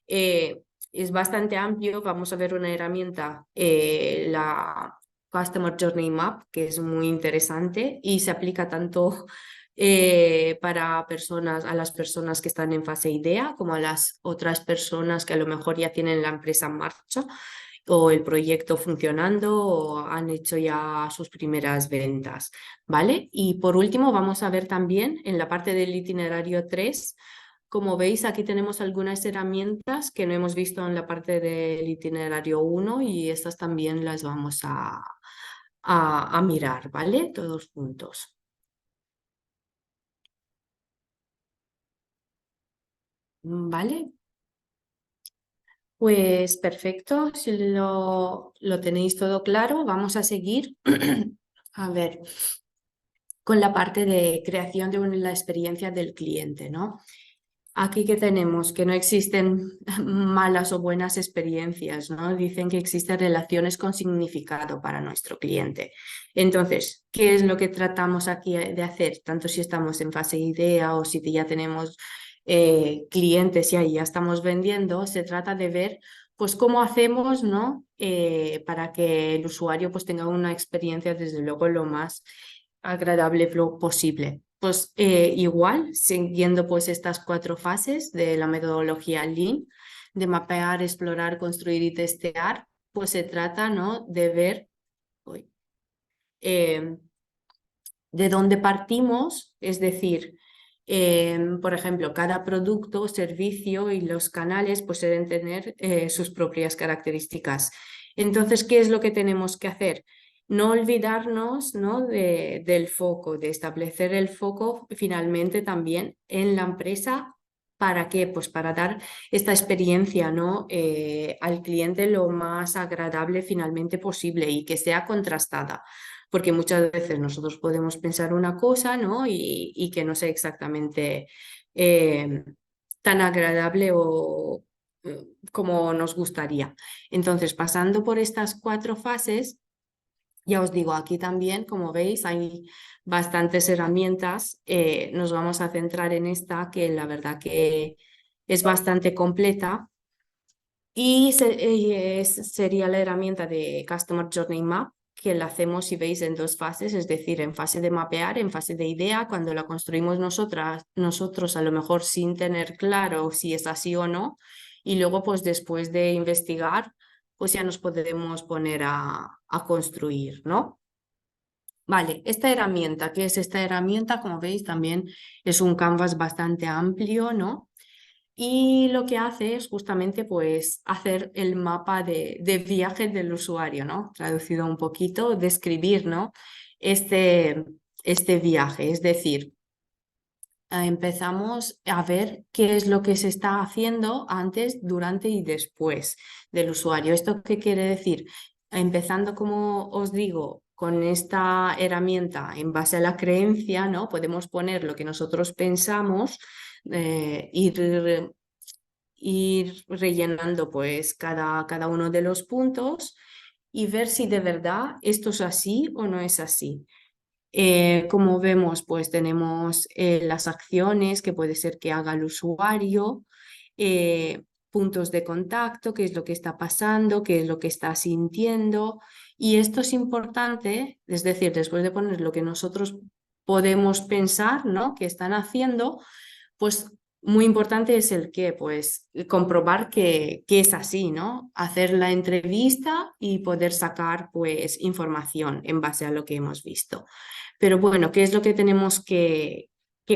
eh, es bastante amplio. Vamos a ver una herramienta, la Customer Journey Map, que es muy interesante y se aplica tanto para a las personas que están en fase idea, como a las otras personas que a lo mejor ya tienen la empresa en marcha o el proyecto funcionando o han hecho ya sus primeras ventas, ¿vale? Y por último vamos a ver también en la parte del itinerario 3, como veis aquí tenemos algunas herramientas que no hemos visto en la parte del itinerario 1 y estas también las vamos a mirar, ¿vale? Todos juntos. ¿Vale? Pues perfecto, si lo tenéis todo claro, vamos a seguir. A ver, con la parte de creación de la experiencia del cliente, ¿no? Aquí que tenemos que no existen malas o buenas experiencias, ¿no? Dicen que existen relaciones con significado para nuestro cliente. Entonces, ¿qué es lo que tratamos aquí de hacer? Tanto si estamos en fase idea o si ya tenemos clientes y ahí ya estamos vendiendo, se trata de ver pues cómo hacemos, ¿no? Para que el usuario pues tenga una experiencia desde luego lo más agradable posible. Pues igual, siguiendo pues estas 4 fases de la metodología Lean, de mapear, explorar, construir y testear, pues se trata, ¿no? De ver uy, eh, de dónde partimos, es decir, por ejemplo, cada producto, servicio y los canales pues deben tener sus propias características. Entonces, ¿qué es lo que tenemos que hacer? No olvidarnos, ¿no? del foco, de establecer el foco finalmente también en la empresa. ¿Para qué? Pues para dar esta experiencia, ¿no? Al cliente lo más agradable finalmente posible y que sea contrastada, porque muchas veces nosotros podemos pensar una cosa, ¿no? y que no sea exactamente eh, tan agradable o como nos gustaría. Entonces, pasando por estas 4 fases, ya os digo, aquí también, como veis, hay bastantes herramientas. Nos vamos a centrar en esta, que la verdad que es bastante completa. Y sería la herramienta de Customer Journey Map, que la hacemos, si veis, en 2 fases, es decir, en fase de mapear, en fase de idea, cuando la construimos nosotros a lo mejor sin tener claro si es así o no, y luego pues después de investigar, pues ya nos podemos poner a construir, ¿no? Vale, esta herramienta, ¿qué es esta herramienta? Como veis, también es un canvas bastante amplio, ¿no? Y lo que hace es justamente pues hacer el mapa de viaje del usuario, ¿no? Traducido un poquito, describir, ¿no? Este, este viaje, es decir, empezamos a ver qué es lo que se está haciendo antes, durante y después del usuario. ¿Esto qué quiere decir? Empezando, como os digo, con esta herramienta en base a la creencia, ¿no? Podemos poner lo que nosotros pensamos, ir rellenando pues cada uno de los puntos y ver si de verdad esto es así o no es así. Como vemos, pues tenemos las acciones que puede ser que haga el usuario, puntos de contacto, qué es lo que está pasando, qué es lo que está sintiendo. Y esto es importante, es decir, después de poner lo que nosotros podemos pensar, ¿no? Que están haciendo, pues muy importante es el qué, pues comprobar que es así, ¿no? Hacer la entrevista y poder sacar pues información en base a lo que hemos visto. Pero bueno, ¿qué es lo que tenemos que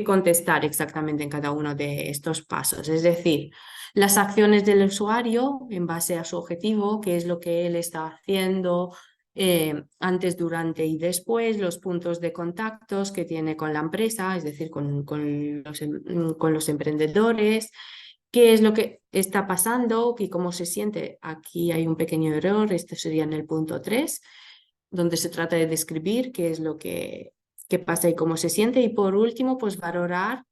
contestar exactamente en cada uno de estos pasos? Es decir, las acciones del usuario en base a su objetivo, qué es lo que él está haciendo antes, durante y después, los puntos de contactos que tiene con la empresa, es decir, con los emprendedores, qué es lo que está pasando y cómo se siente. Aquí hay un pequeño error, este sería en el punto 3, donde se trata de describir qué es lo que pasa y cómo se siente. Y por último, pues valorar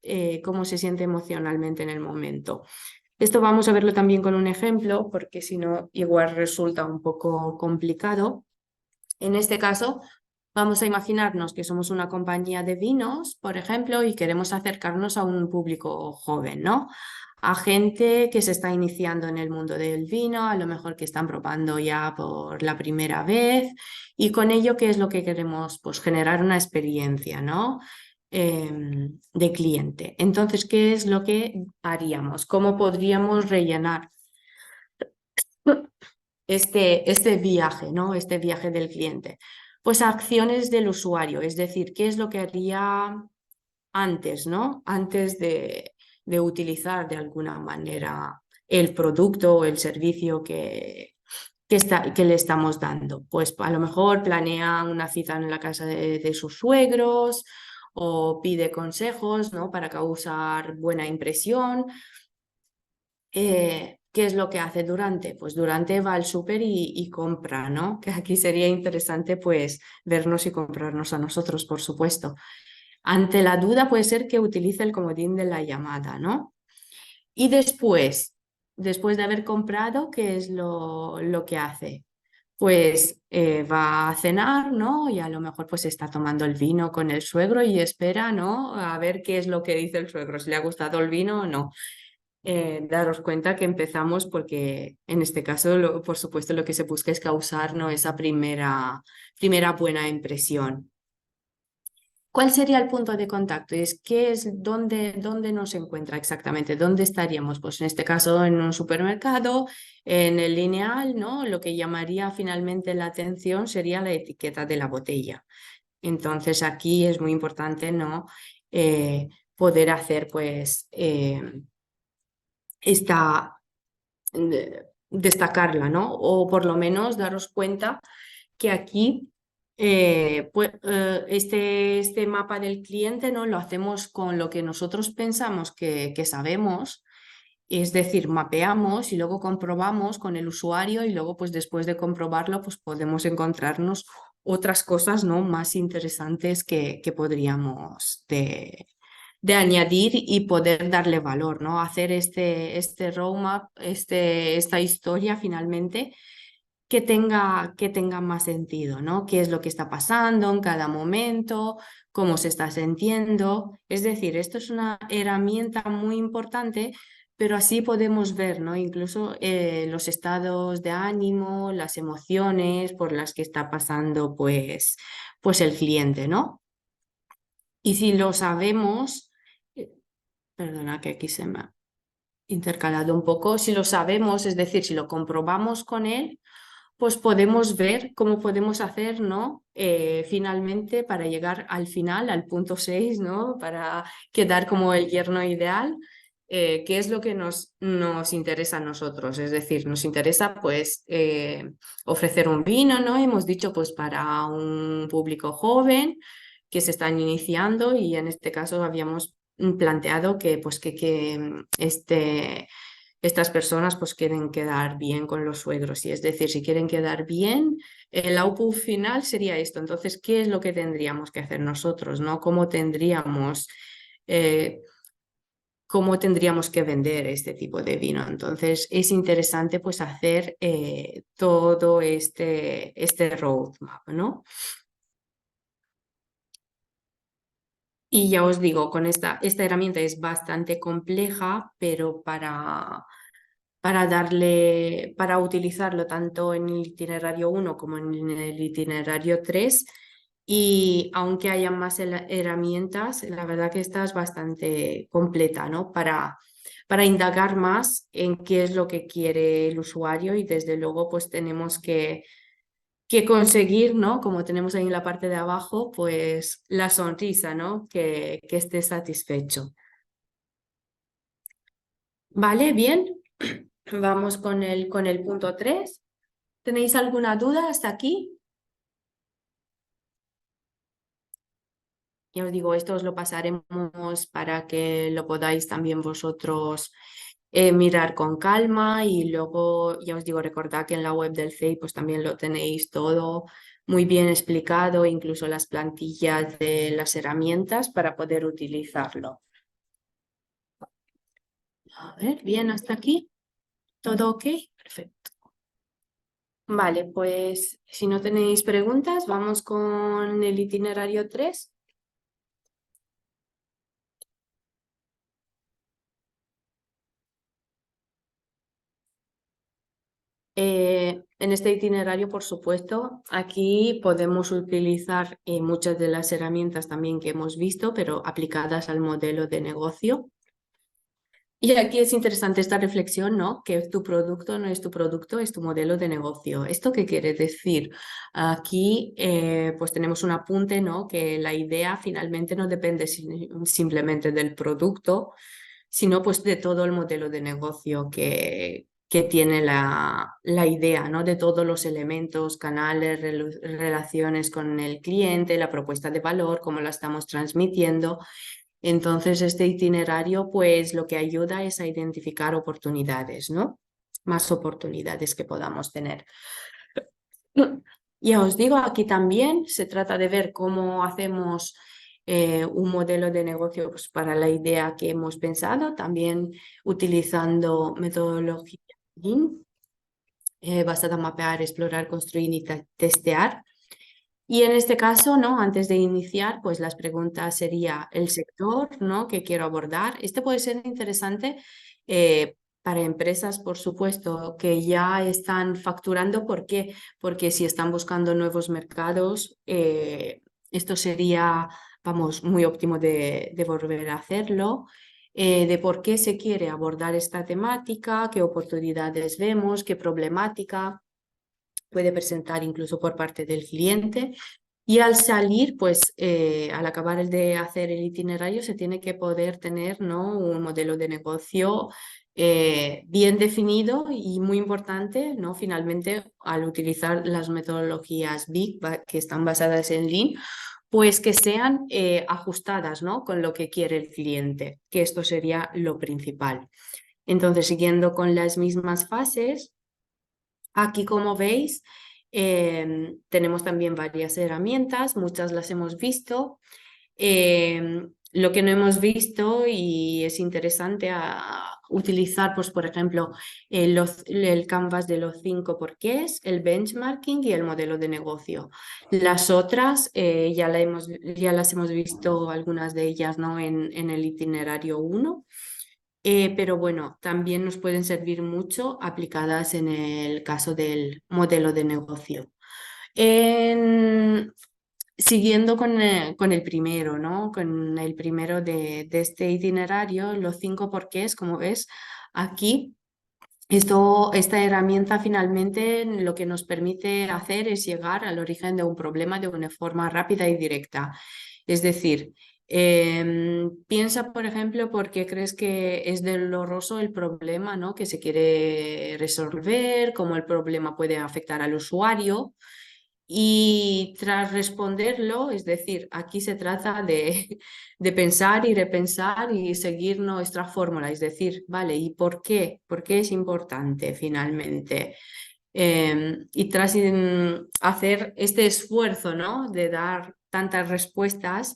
cómo se siente emocionalmente en el momento. Esto vamos a verlo también con un ejemplo, porque si no, igual resulta un poco complicado. En este caso, vamos a imaginarnos que somos una compañía de vinos, por ejemplo, y queremos acercarnos a un público joven, ¿no? A gente que se está iniciando en el mundo del vino, a lo mejor que están probando ya por la primera vez, y con ello, ¿qué es lo que queremos? Pues generar una experiencia, ¿no? De cliente. Entonces, ¿qué es lo que haríamos? ¿Cómo podríamos rellenar este viaje, ¿no? Este viaje del cliente? Pues acciones del usuario, es decir, ¿qué es lo que haría antes, ¿no? Antes de utilizar de alguna manera el producto o el servicio que le estamos dando. Pues a lo mejor planea una cita en la casa de sus suegros o pide consejos, ¿no? Para causar buena impresión. ¿Qué es lo que hace durante? Pues durante va al súper y compra, ¿no? Que aquí sería interesante pues vernos y comprarnos a nosotros, por supuesto. Ante la duda puede ser que utilice el comodín de la llamada, ¿no? Y después de haber comprado, ¿qué es lo que hace? pues va a cenar, ¿no? Y a lo mejor pues está tomando el vino con el suegro y espera, ¿no? A ver qué es lo que dice el suegro, si le ha gustado el vino o no. Daros cuenta que empezamos porque en este caso, por supuesto, lo que se busca es causar, ¿no? Esa primera buena impresión. ¿Cuál sería el punto de contacto? Es qué es dónde nos encuentra exactamente, dónde estaríamos. Pues en este caso en un supermercado, en el lineal, ¿no? Lo que llamaría finalmente la atención sería la etiqueta de la botella. Entonces aquí es muy importante, ¿no? Poder hacer pues esta destacarla, ¿no? O por lo menos daros cuenta que aquí este mapa del cliente, ¿no? Lo hacemos con lo que nosotros pensamos que sabemos, es decir, mapeamos y luego comprobamos con el usuario y luego pues después de comprobarlo pues podemos encontrarnos otras cosas, ¿no? Más interesantes que podríamos de añadir y poder darle valor, ¿no? Hacer este roadmap, esta historia finalmente que tenga más sentido, ¿no? ¿Qué es lo que está pasando en cada momento? ¿Cómo se está sintiendo? Es decir, esto es una herramienta muy importante, pero así podemos ver, ¿no? Incluso los estados de ánimo, las emociones por las que está pasando, pues el cliente, ¿no? Y si lo sabemos, eh, perdona que aquí se me ha intercalado un poco, si lo sabemos, es decir, si lo comprobamos con él, pues podemos ver cómo podemos hacer, ¿no? Finalmente, para llegar al final, al punto 6, ¿no? Para quedar como el yerno ideal, qué es lo que nos interesa a nosotros. Es decir, nos interesa, pues, ofrecer un vino, ¿no? Hemos dicho, pues, para un público joven que se están iniciando y en este caso habíamos planteado que, pues, estas personas pues quieren quedar bien con los suegros y es decir, si quieren quedar bien, el output final sería esto. Entonces, ¿qué es lo que tendríamos que hacer nosotros, ¿no? Eh, cómo tendríamos que vender este tipo de vino? Entonces, es interesante pues hacer todo este roadmap, ¿no? Y ya os digo, con esta herramienta es bastante compleja, pero para utilizarlo tanto en el itinerario 1 como en el itinerario 3. Y aunque haya más herramientas, la verdad que esta es bastante completa, ¿no? Para indagar más en qué es lo que quiere el usuario y desde luego pues tenemos que conseguir, ¿no? Como tenemos ahí en la parte de abajo, pues la sonrisa, ¿no? Que esté satisfecho. Vale, bien. Vamos con el punto 3. ¿Tenéis alguna duda hasta aquí? Ya os digo, esto os lo pasaremos para que lo podáis también vosotros mirar con calma y luego, ya os digo, recordad que en la web del CEI pues también lo tenéis todo muy bien explicado, incluso las plantillas de las herramientas para poder utilizarlo. A ver, bien, hasta aquí. ¿Todo ok? Perfecto. Vale, pues si no tenéis preguntas, vamos con el itinerario 3. En este itinerario, por supuesto, aquí podemos utilizar muchas de las herramientas también que hemos visto, pero aplicadas al modelo de negocio. Y aquí es interesante esta reflexión, ¿no? Que tu producto no es tu producto, es tu modelo de negocio. ¿Esto qué quiere decir? Aquí pues tenemos un apunte, ¿no? Que la idea finalmente no depende simplemente del producto, sino pues de todo el modelo de negocio que tiene la idea, ¿no? De todos los elementos, canales, relaciones con el cliente, la propuesta de valor, cómo la estamos transmitiendo. Entonces, este itinerario, pues lo que ayuda es a identificar oportunidades, ¿no? Más oportunidades que podamos tener. Ya os digo, aquí también se trata de ver cómo hacemos un modelo de negocio pues, para la idea que hemos pensado, también utilizando metodología Lean. basada en mapear, explorar, construir y testear. Y en este caso, ¿no? Antes de iniciar, pues las preguntas sería el sector, ¿no? Que quiero abordar. Este puede ser interesante para empresas, por supuesto, que ya están facturando. ¿Por qué? Porque si están buscando nuevos mercados, esto sería, vamos, muy óptimo de volver a hacerlo. De por qué se quiere abordar esta temática, qué oportunidades vemos, qué problemática puede presentar incluso por parte del cliente. Y al salir, pues al acabar el de hacer el itinerario, se tiene que poder tener, ¿no? Un modelo de negocio bien definido y muy importante, ¿no? Finalmente, al utilizar las metodologías BIG, que están basadas en Lean, pues que sean ajustadas, ¿no? Con lo que quiere el cliente, que esto sería lo principal. Entonces, siguiendo con las mismas fases, aquí, como veis, tenemos también varias herramientas, muchas las hemos visto. Lo que no hemos visto y es interesante utilizar, pues, por ejemplo, el Canvas de los 5 porqués, el benchmarking y el modelo de negocio. Las otras ya las hemos visto, algunas de ellas, ¿no? en el itinerario 1. Pero bueno, también nos pueden servir mucho aplicadas en el caso del modelo de negocio. En- Siguiendo con el primero, ¿no? Con el primero de este itinerario, los 5 porqués, como ves, aquí esta herramienta finalmente lo que nos permite hacer es llegar al origen de un problema de una forma rápida y directa. Es decir, piensa, por ejemplo, por qué crees que es doloroso el problema, ¿no? que se quiere resolver, cómo el problema puede afectar al usuario. Y tras responderlo, es decir, aquí se trata de pensar y repensar y seguir nuestra fórmula, es decir, vale, ¿y por qué? ¿Por qué es importante finalmente? Y tras hacer este esfuerzo, ¿no? de dar tantas respuestas,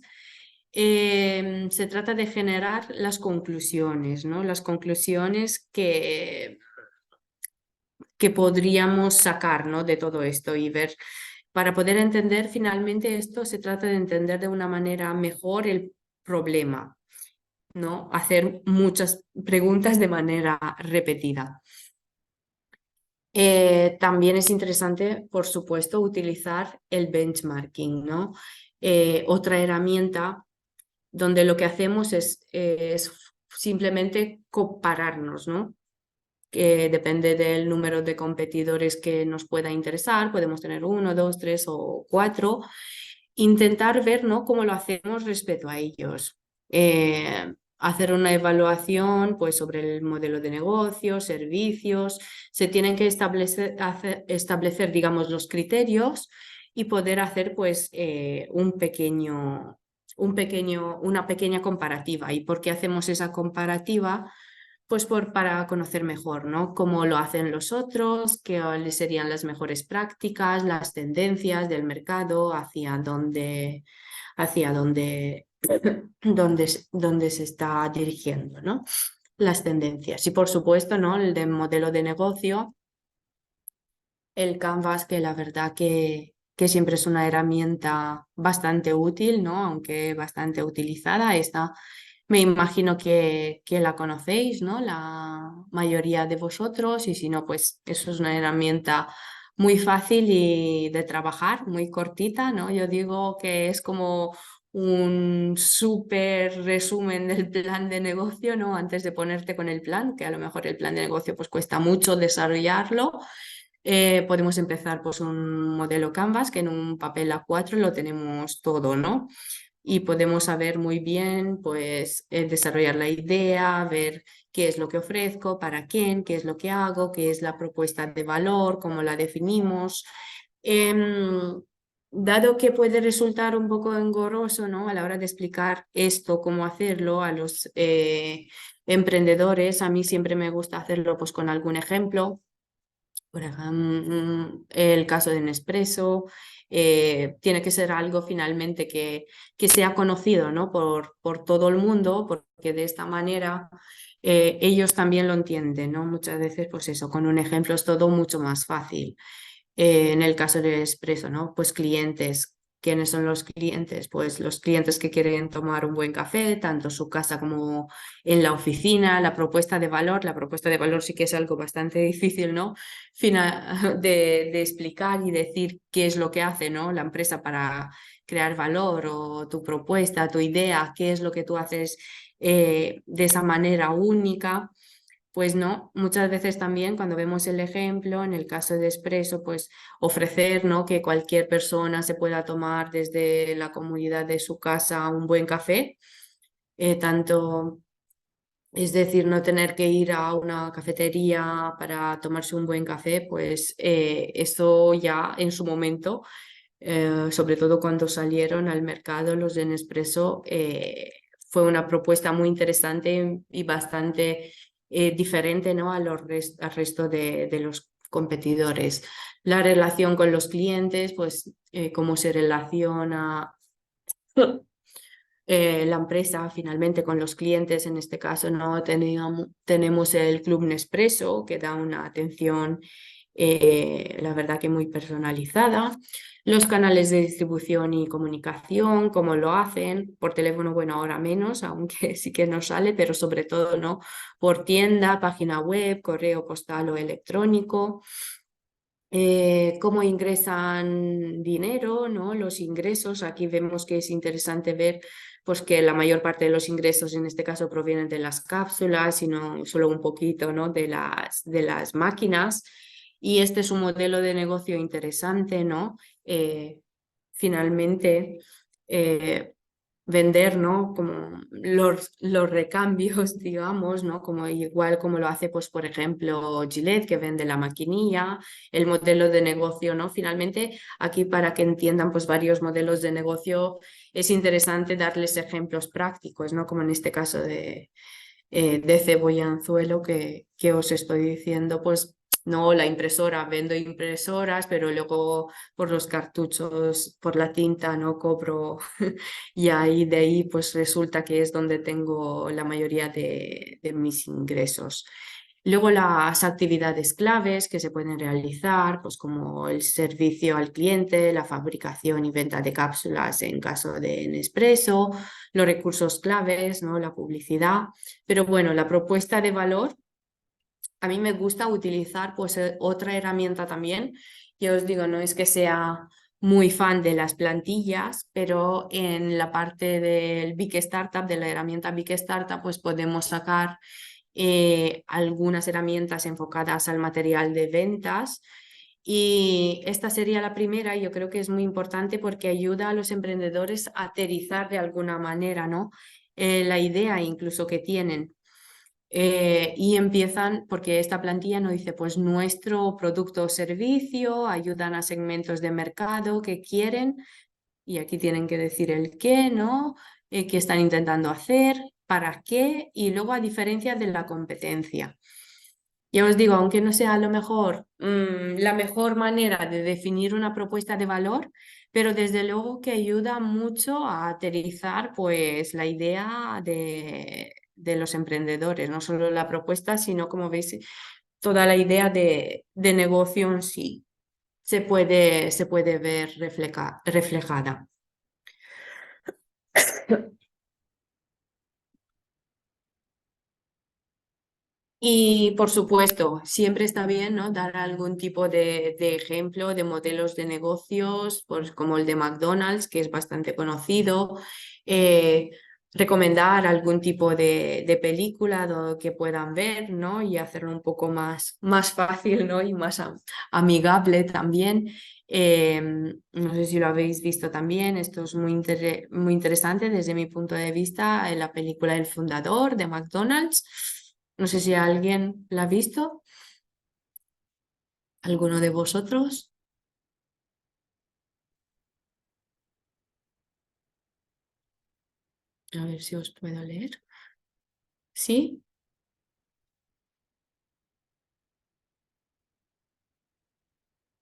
se trata de generar las conclusiones, ¿no? Las conclusiones que podríamos sacar, ¿no? de todo esto y ver. Para poder entender finalmente esto, se trata de entender de una manera mejor el problema, ¿no? Hacer muchas preguntas de manera repetida. También es interesante, por supuesto, utilizar el benchmarking, ¿no? Otra herramienta donde lo que hacemos es simplemente compararnos, ¿no? Que depende del número de competidores que nos pueda interesar, podemos tener 1, 2, 3 o 4, intentar ver, ¿no? cómo lo hacemos respecto a ellos. Hacer una evaluación, pues, sobre el modelo de negocio, servicios, se tienen que establecer, digamos, los criterios y poder hacer, pues, una pequeña comparativa. ¿Y por qué hacemos esa comparativa? Pues para conocer mejor, ¿no? Cómo lo hacen los otros, qué serían las mejores prácticas, las tendencias del mercado, hacia dónde, dónde se está dirigiendo, ¿no? Las tendencias. Y por supuesto, ¿no? El de modelo de negocio, el Canvas, que la verdad que siempre es una herramienta bastante útil, ¿no? Aunque bastante utilizada. Esta me imagino que la conocéis, ¿no? La mayoría de vosotros, y si no, pues eso es una herramienta muy fácil y de trabajar, muy cortita, ¿no? Yo digo que es como un súper resumen del plan de negocio, ¿no? Antes de ponerte con el plan, que a lo mejor el plan de negocio pues cuesta mucho desarrollarlo. Podemos empezar pues un modelo Canvas que en un papel A4 lo tenemos todo, ¿no? Y podemos saber muy bien, pues, desarrollar la idea, ver qué es lo que ofrezco, para quién, qué es lo que hago, qué es la propuesta de valor, cómo la definimos. Em, Dado que puede resultar un poco engorroso, ¿no? A la hora de explicar esto, cómo hacerlo a los emprendedores, a mí siempre me gusta hacerlo pues con algún ejemplo. Por ejemplo, el caso de Nespresso, tiene que ser algo finalmente que sea conocido, ¿no? por todo el mundo, porque de esta manera ellos también lo entienden, ¿no? Muchas veces, pues eso, con un ejemplo es todo mucho más fácil. En el caso del expreso, ¿no? Pues clientes. ¿Quiénes son los clientes? Pues los clientes que quieren tomar un buen café, tanto en su casa como en la oficina. La propuesta de valor sí que es algo bastante difícil, ¿no? De explicar y decir qué es lo que hace, ¿no? La empresa para crear valor o tu propuesta, tu idea, qué es lo que tú haces de esa manera única. Pues no, muchas veces también cuando vemos el ejemplo, en el caso de Espresso, pues ofrecer, ¿no? Que cualquier persona se pueda tomar desde la comodidad de su casa un buen café, tanto, es decir, no tener que ir a una cafetería para tomarse un buen café, pues eso ya en su momento, sobre todo cuando salieron al mercado los de Nespresso, fue una propuesta muy interesante y bastante diferente, ¿no? Al resto de los competidores. La relación con los clientes, pues cómo se relaciona la empresa finalmente con los clientes. En este caso no tenemos el Club Nespresso, que da una atención, la verdad que muy personalizada. Los canales de distribución y comunicación, cómo lo hacen, por teléfono, bueno, ahora menos, aunque sí que nos sale, pero sobre todo, ¿no? Por tienda, página web, correo postal o electrónico. Cómo ingresan dinero, ¿no? Los ingresos. Aquí vemos que es interesante ver pues, que la mayor parte de los ingresos en este caso provienen de las cápsulas y no solo un poquito, ¿no? De las máquinas. Y este es un modelo de negocio interesante, ¿no? Finalmente, eh, vender, ¿no? Como los recambios, digamos, ¿no? Como igual como lo hace, pues, por ejemplo, Gillette, que vende la maquinilla, el modelo de negocio, ¿no? Finalmente, aquí para que entiendan, pues, varios modelos de negocio, es interesante darles ejemplos prácticos, ¿no? Como en este caso de cebolla anzuelo que os estoy diciendo, pues no, la impresora, vendo impresoras, pero luego por los cartuchos, por la tinta no cobro y ahí de ahí pues resulta que es donde tengo la mayoría de mis ingresos. Luego las actividades claves que se pueden realizar, pues como el servicio al cliente, la fabricación y venta de cápsulas en caso de Nespresso, los recursos claves, ¿no? La publicidad. Pero bueno, la propuesta de valor, a mí me gusta utilizar pues otra herramienta también. Yo os digo, no es que sea muy fan de las plantillas, pero en la parte del Big Startup, de la herramienta Big Startup, pues podemos sacar algunas herramientas enfocadas al material de ventas. Y esta sería la primera, y yo creo que es muy importante porque ayuda a los emprendedores a aterrizar de alguna manera, ¿no? La idea incluso que tienen. Y empiezan, porque esta plantilla no dice, pues nuestro producto o servicio, ayudan a segmentos de mercado que quieren, y aquí tienen que decir el qué, ¿no? Qué están intentando hacer, para qué, y luego a diferencia de la competencia. Ya os digo, aunque no sea a lo mejor la mejor manera de definir una propuesta de valor, pero desde luego que ayuda mucho a aterrizar pues la idea de los emprendedores, no solo la propuesta, sino como veis, toda la idea de negocio en sí se puede ver reflejada. Y por supuesto, siempre está bien, ¿no? Dar algún tipo de ejemplo de modelos de negocios, pues como el de McDonald's, que es bastante conocido. eh, Recomendar algún tipo de película que puedan ver, ¿no? Y hacerlo un poco más fácil, ¿no? Y más amigable también. No sé si lo habéis visto también, esto es muy interesante desde mi punto de vista, en la película El Fundador de McDonald's. No sé si alguien la ha visto, alguno de vosotros. A ver si os puedo leer. ¿Sí?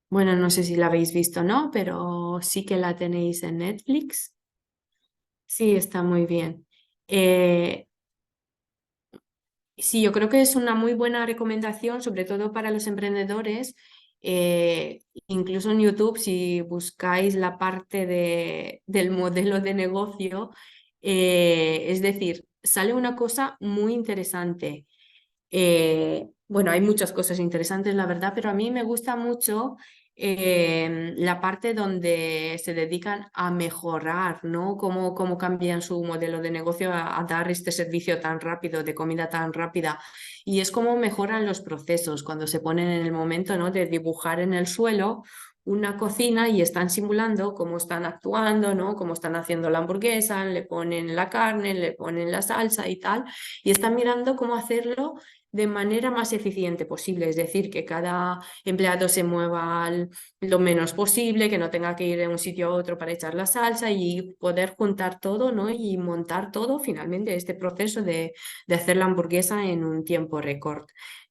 Bueno, no sé si la habéis visto o no, pero sí que la tenéis en Netflix. Sí, está muy bien. Eh, Sí, yo creo que es una muy buena recomendación, sobre todo para los emprendedores. Incluso en YouTube, si buscáis la parte del modelo de negocio, es decir, sale una cosa muy interesante. Bueno, hay muchas cosas interesantes, la verdad, pero a mí me gusta mucho la parte donde se dedican a mejorar, ¿no? Cómo cambian su modelo de negocio a dar este servicio tan rápido, de comida tan rápida. Y es cómo mejoran los procesos cuando se ponen en el momento, ¿no? De dibujar en el suelo una cocina y están simulando cómo están actuando, ¿no? Cómo están haciendo la hamburguesa, le ponen la carne, le ponen la salsa y tal, y están mirando cómo hacerlo de manera más eficiente posible, es decir, que cada empleado se mueva lo menos posible, que no tenga que ir de un sitio a otro para echar la salsa y poder juntar todo, ¿no? Y montar todo, finalmente, este proceso de hacer la hamburguesa en un tiempo récord.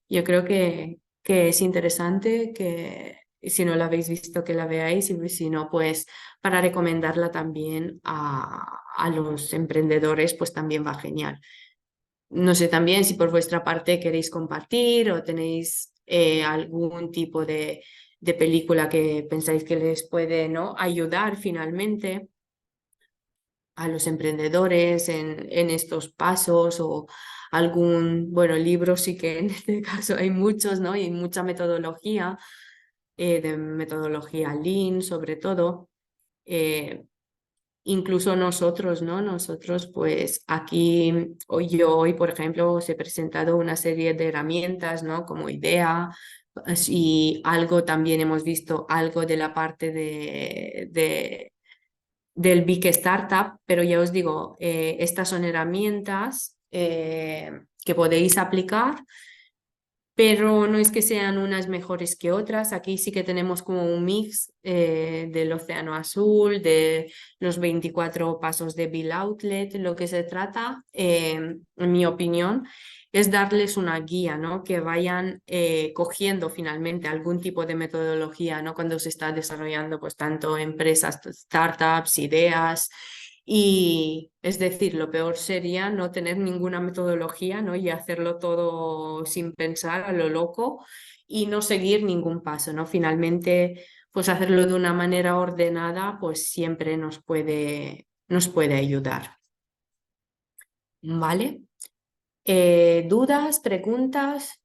Yo creo que es interesante que si no la habéis visto, que la veáis y si no, pues para recomendarla también a los emprendedores, pues también va genial. No sé también si por vuestra parte queréis compartir o tenéis algún tipo de película que pensáis que les puede, ¿no? ayudar finalmente a los emprendedores en estos pasos o algún, bueno, libro sí que en este caso hay muchos, ¿no? Y hay mucha metodología, de metodología Lean sobre todo. eh, Incluso nosotros, ¿no? Nosotros, pues aquí, hoy, por ejemplo, os he presentado una serie de herramientas, ¿no? Como idea, y algo también hemos visto algo de la parte del Big Startup, pero ya os digo, estas son herramientas que podéis aplicar, pero no es que sean unas mejores que otras. Aquí sí que tenemos como un mix del Océano Azul, de los 24 pasos de Bill Outlet. Lo que se trata, en mi opinión, es darles una guía, ¿no? Que vayan cogiendo finalmente algún tipo de metodología, ¿no? Cuando se está desarrollando, pues tanto empresas, startups, ideas. Y es decir, lo peor sería no tener ninguna metodología, ¿no? Y hacerlo todo sin pensar a lo loco y no seguir ningún paso, ¿no? Finalmente, pues hacerlo de una manera ordenada, pues siempre nos puede ayudar. ¿Vale? ¿Dudas, preguntas?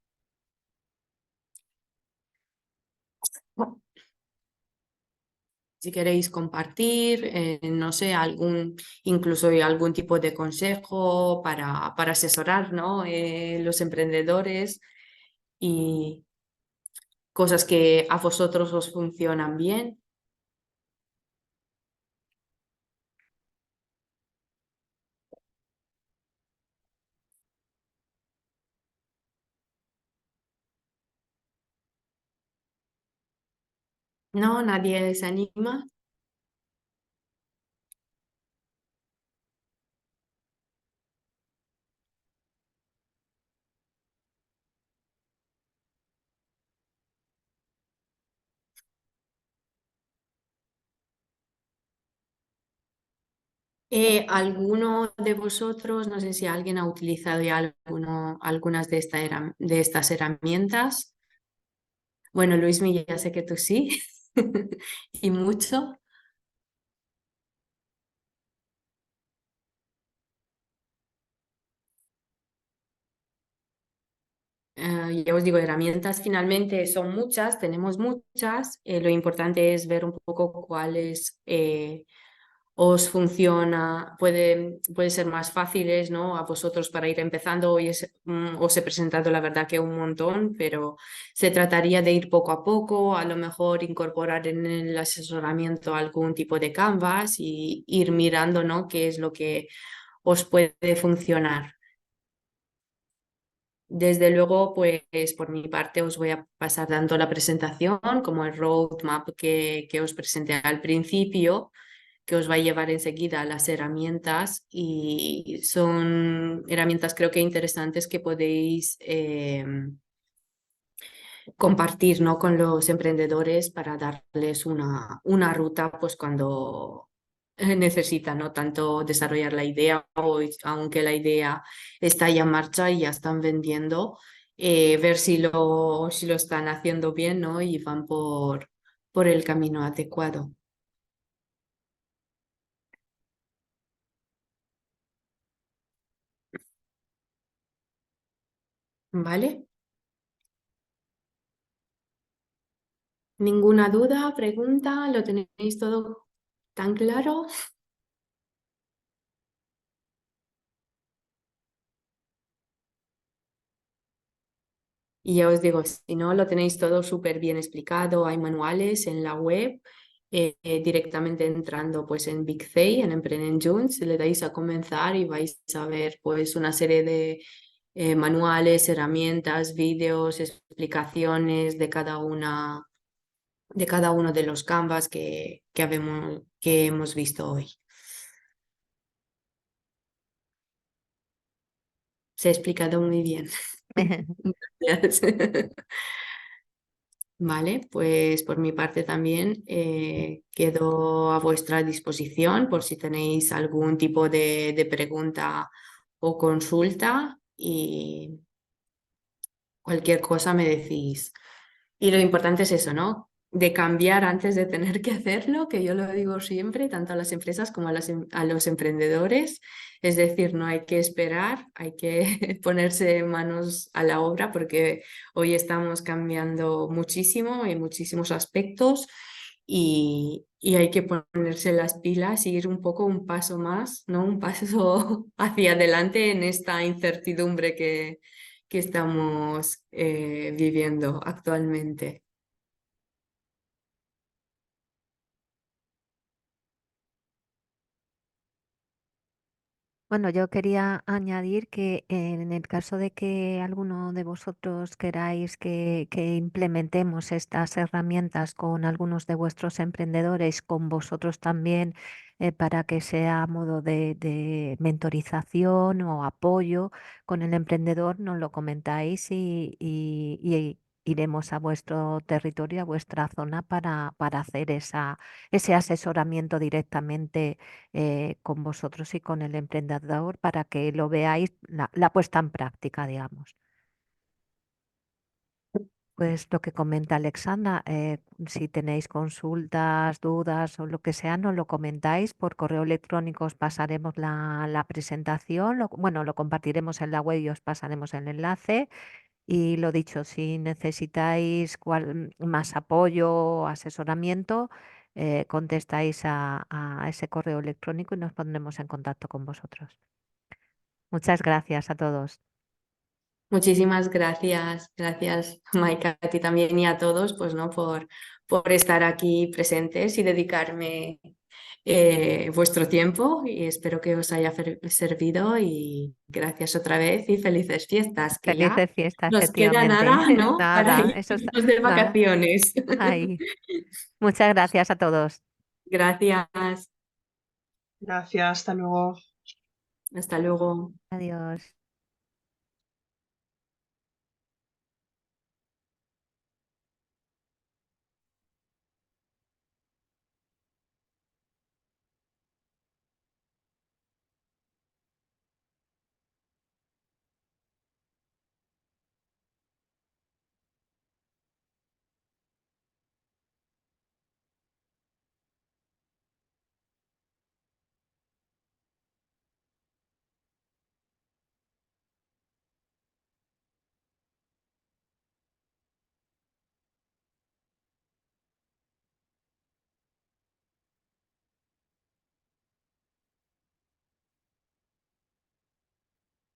Si queréis compartir, no sé, incluso algún tipo de consejo para asesorar, ¿no? Los emprendedores y cosas que a vosotros os funcionan bien. No, nadie se anima. ¿Alguno de vosotros, no sé si alguien ha utilizado ya algunas de estas herramientas? Bueno, Luismi, ya sé que tú sí, y mucho. Ya os digo, herramientas finalmente son muchas, tenemos muchas. Lo importante es ver un poco cuáles os funciona, puede ser más fáciles, ¿no? A vosotros para ir empezando. Hoy os he presentado la verdad que un montón, pero se trataría de ir poco a poco, a lo mejor incorporar en el asesoramiento algún tipo de canvas y ir mirando, ¿no? Qué es lo que os puede funcionar. Desde luego, pues por mi parte os voy a pasar dando la presentación, como el roadmap que os presenté al principio, que os va a llevar enseguida a las herramientas y son herramientas creo que interesantes que podéis compartir, ¿no? con los emprendedores para darles una ruta pues cuando necesita, no tanto desarrollar la idea, o aunque la idea está ya en marcha y ya están vendiendo, ver si lo están haciendo bien, ¿no? Y van por el camino adecuado. ¿Vale? ¿Ninguna duda, pregunta? ¿Lo tenéis todo tan claro? Y ya os digo, si no, lo tenéis todo súper bien explicado, hay manuales en la web, directamente entrando pues en Big Say, en Emprenden Junts, le dais a comenzar y vais a ver pues una serie de manuales, herramientas, vídeos, explicaciones de cada uno de los canvas que hemos visto hoy. Se ha explicado muy bien. Gracias. Vale, pues por mi parte también quedo a vuestra disposición por si tenéis algún tipo de pregunta o consulta y cualquier cosa me decís. Y lo importante es eso, ¿no? De cambiar antes de tener que hacerlo, que yo lo digo siempre, tanto a las empresas como a los emprendedores. Es decir, no hay que esperar, hay que ponerse manos a la obra porque hoy estamos cambiando muchísimo en muchísimos aspectos y hay que ponerse las pilas y ir un poco un paso más, ¿no? Un paso hacia adelante en esta incertidumbre que estamos viviendo actualmente. Bueno, yo quería añadir que en el caso de que alguno de vosotros queráis que implementemos estas herramientas con algunos de vuestros emprendedores, con vosotros también, para que sea a modo de mentorización o apoyo con el emprendedor, nos lo comentáis y iremos a vuestro territorio, a vuestra zona para hacer ese asesoramiento directamente con vosotros y con el emprendedor para que lo veáis la puesta en práctica, digamos. Pues lo que comenta Alexandra, si tenéis consultas, dudas o lo que sea, nos lo comentáis por correo electrónico, os pasaremos la presentación, bueno, lo compartiremos en la web y os pasaremos el enlace. Y lo dicho, si necesitáis más apoyo o asesoramiento, contestáis a ese correo electrónico y nos pondremos en contacto con vosotros. Muchas gracias a todos. Muchísimas gracias, gracias Maika, a ti también y a todos, pues no, por estar aquí presentes y dedicarme vuestro tiempo y espero que os haya servido y gracias otra vez y felices fiestas, que ya Felices fiestas, nos queda efectivamente. nada, ¿no? Para Nada, eso está, irnos de nada. vacaciones. Ahí. Muchas gracias a todos. Gracias, Gracias, hasta luego. hasta luego. Adiós.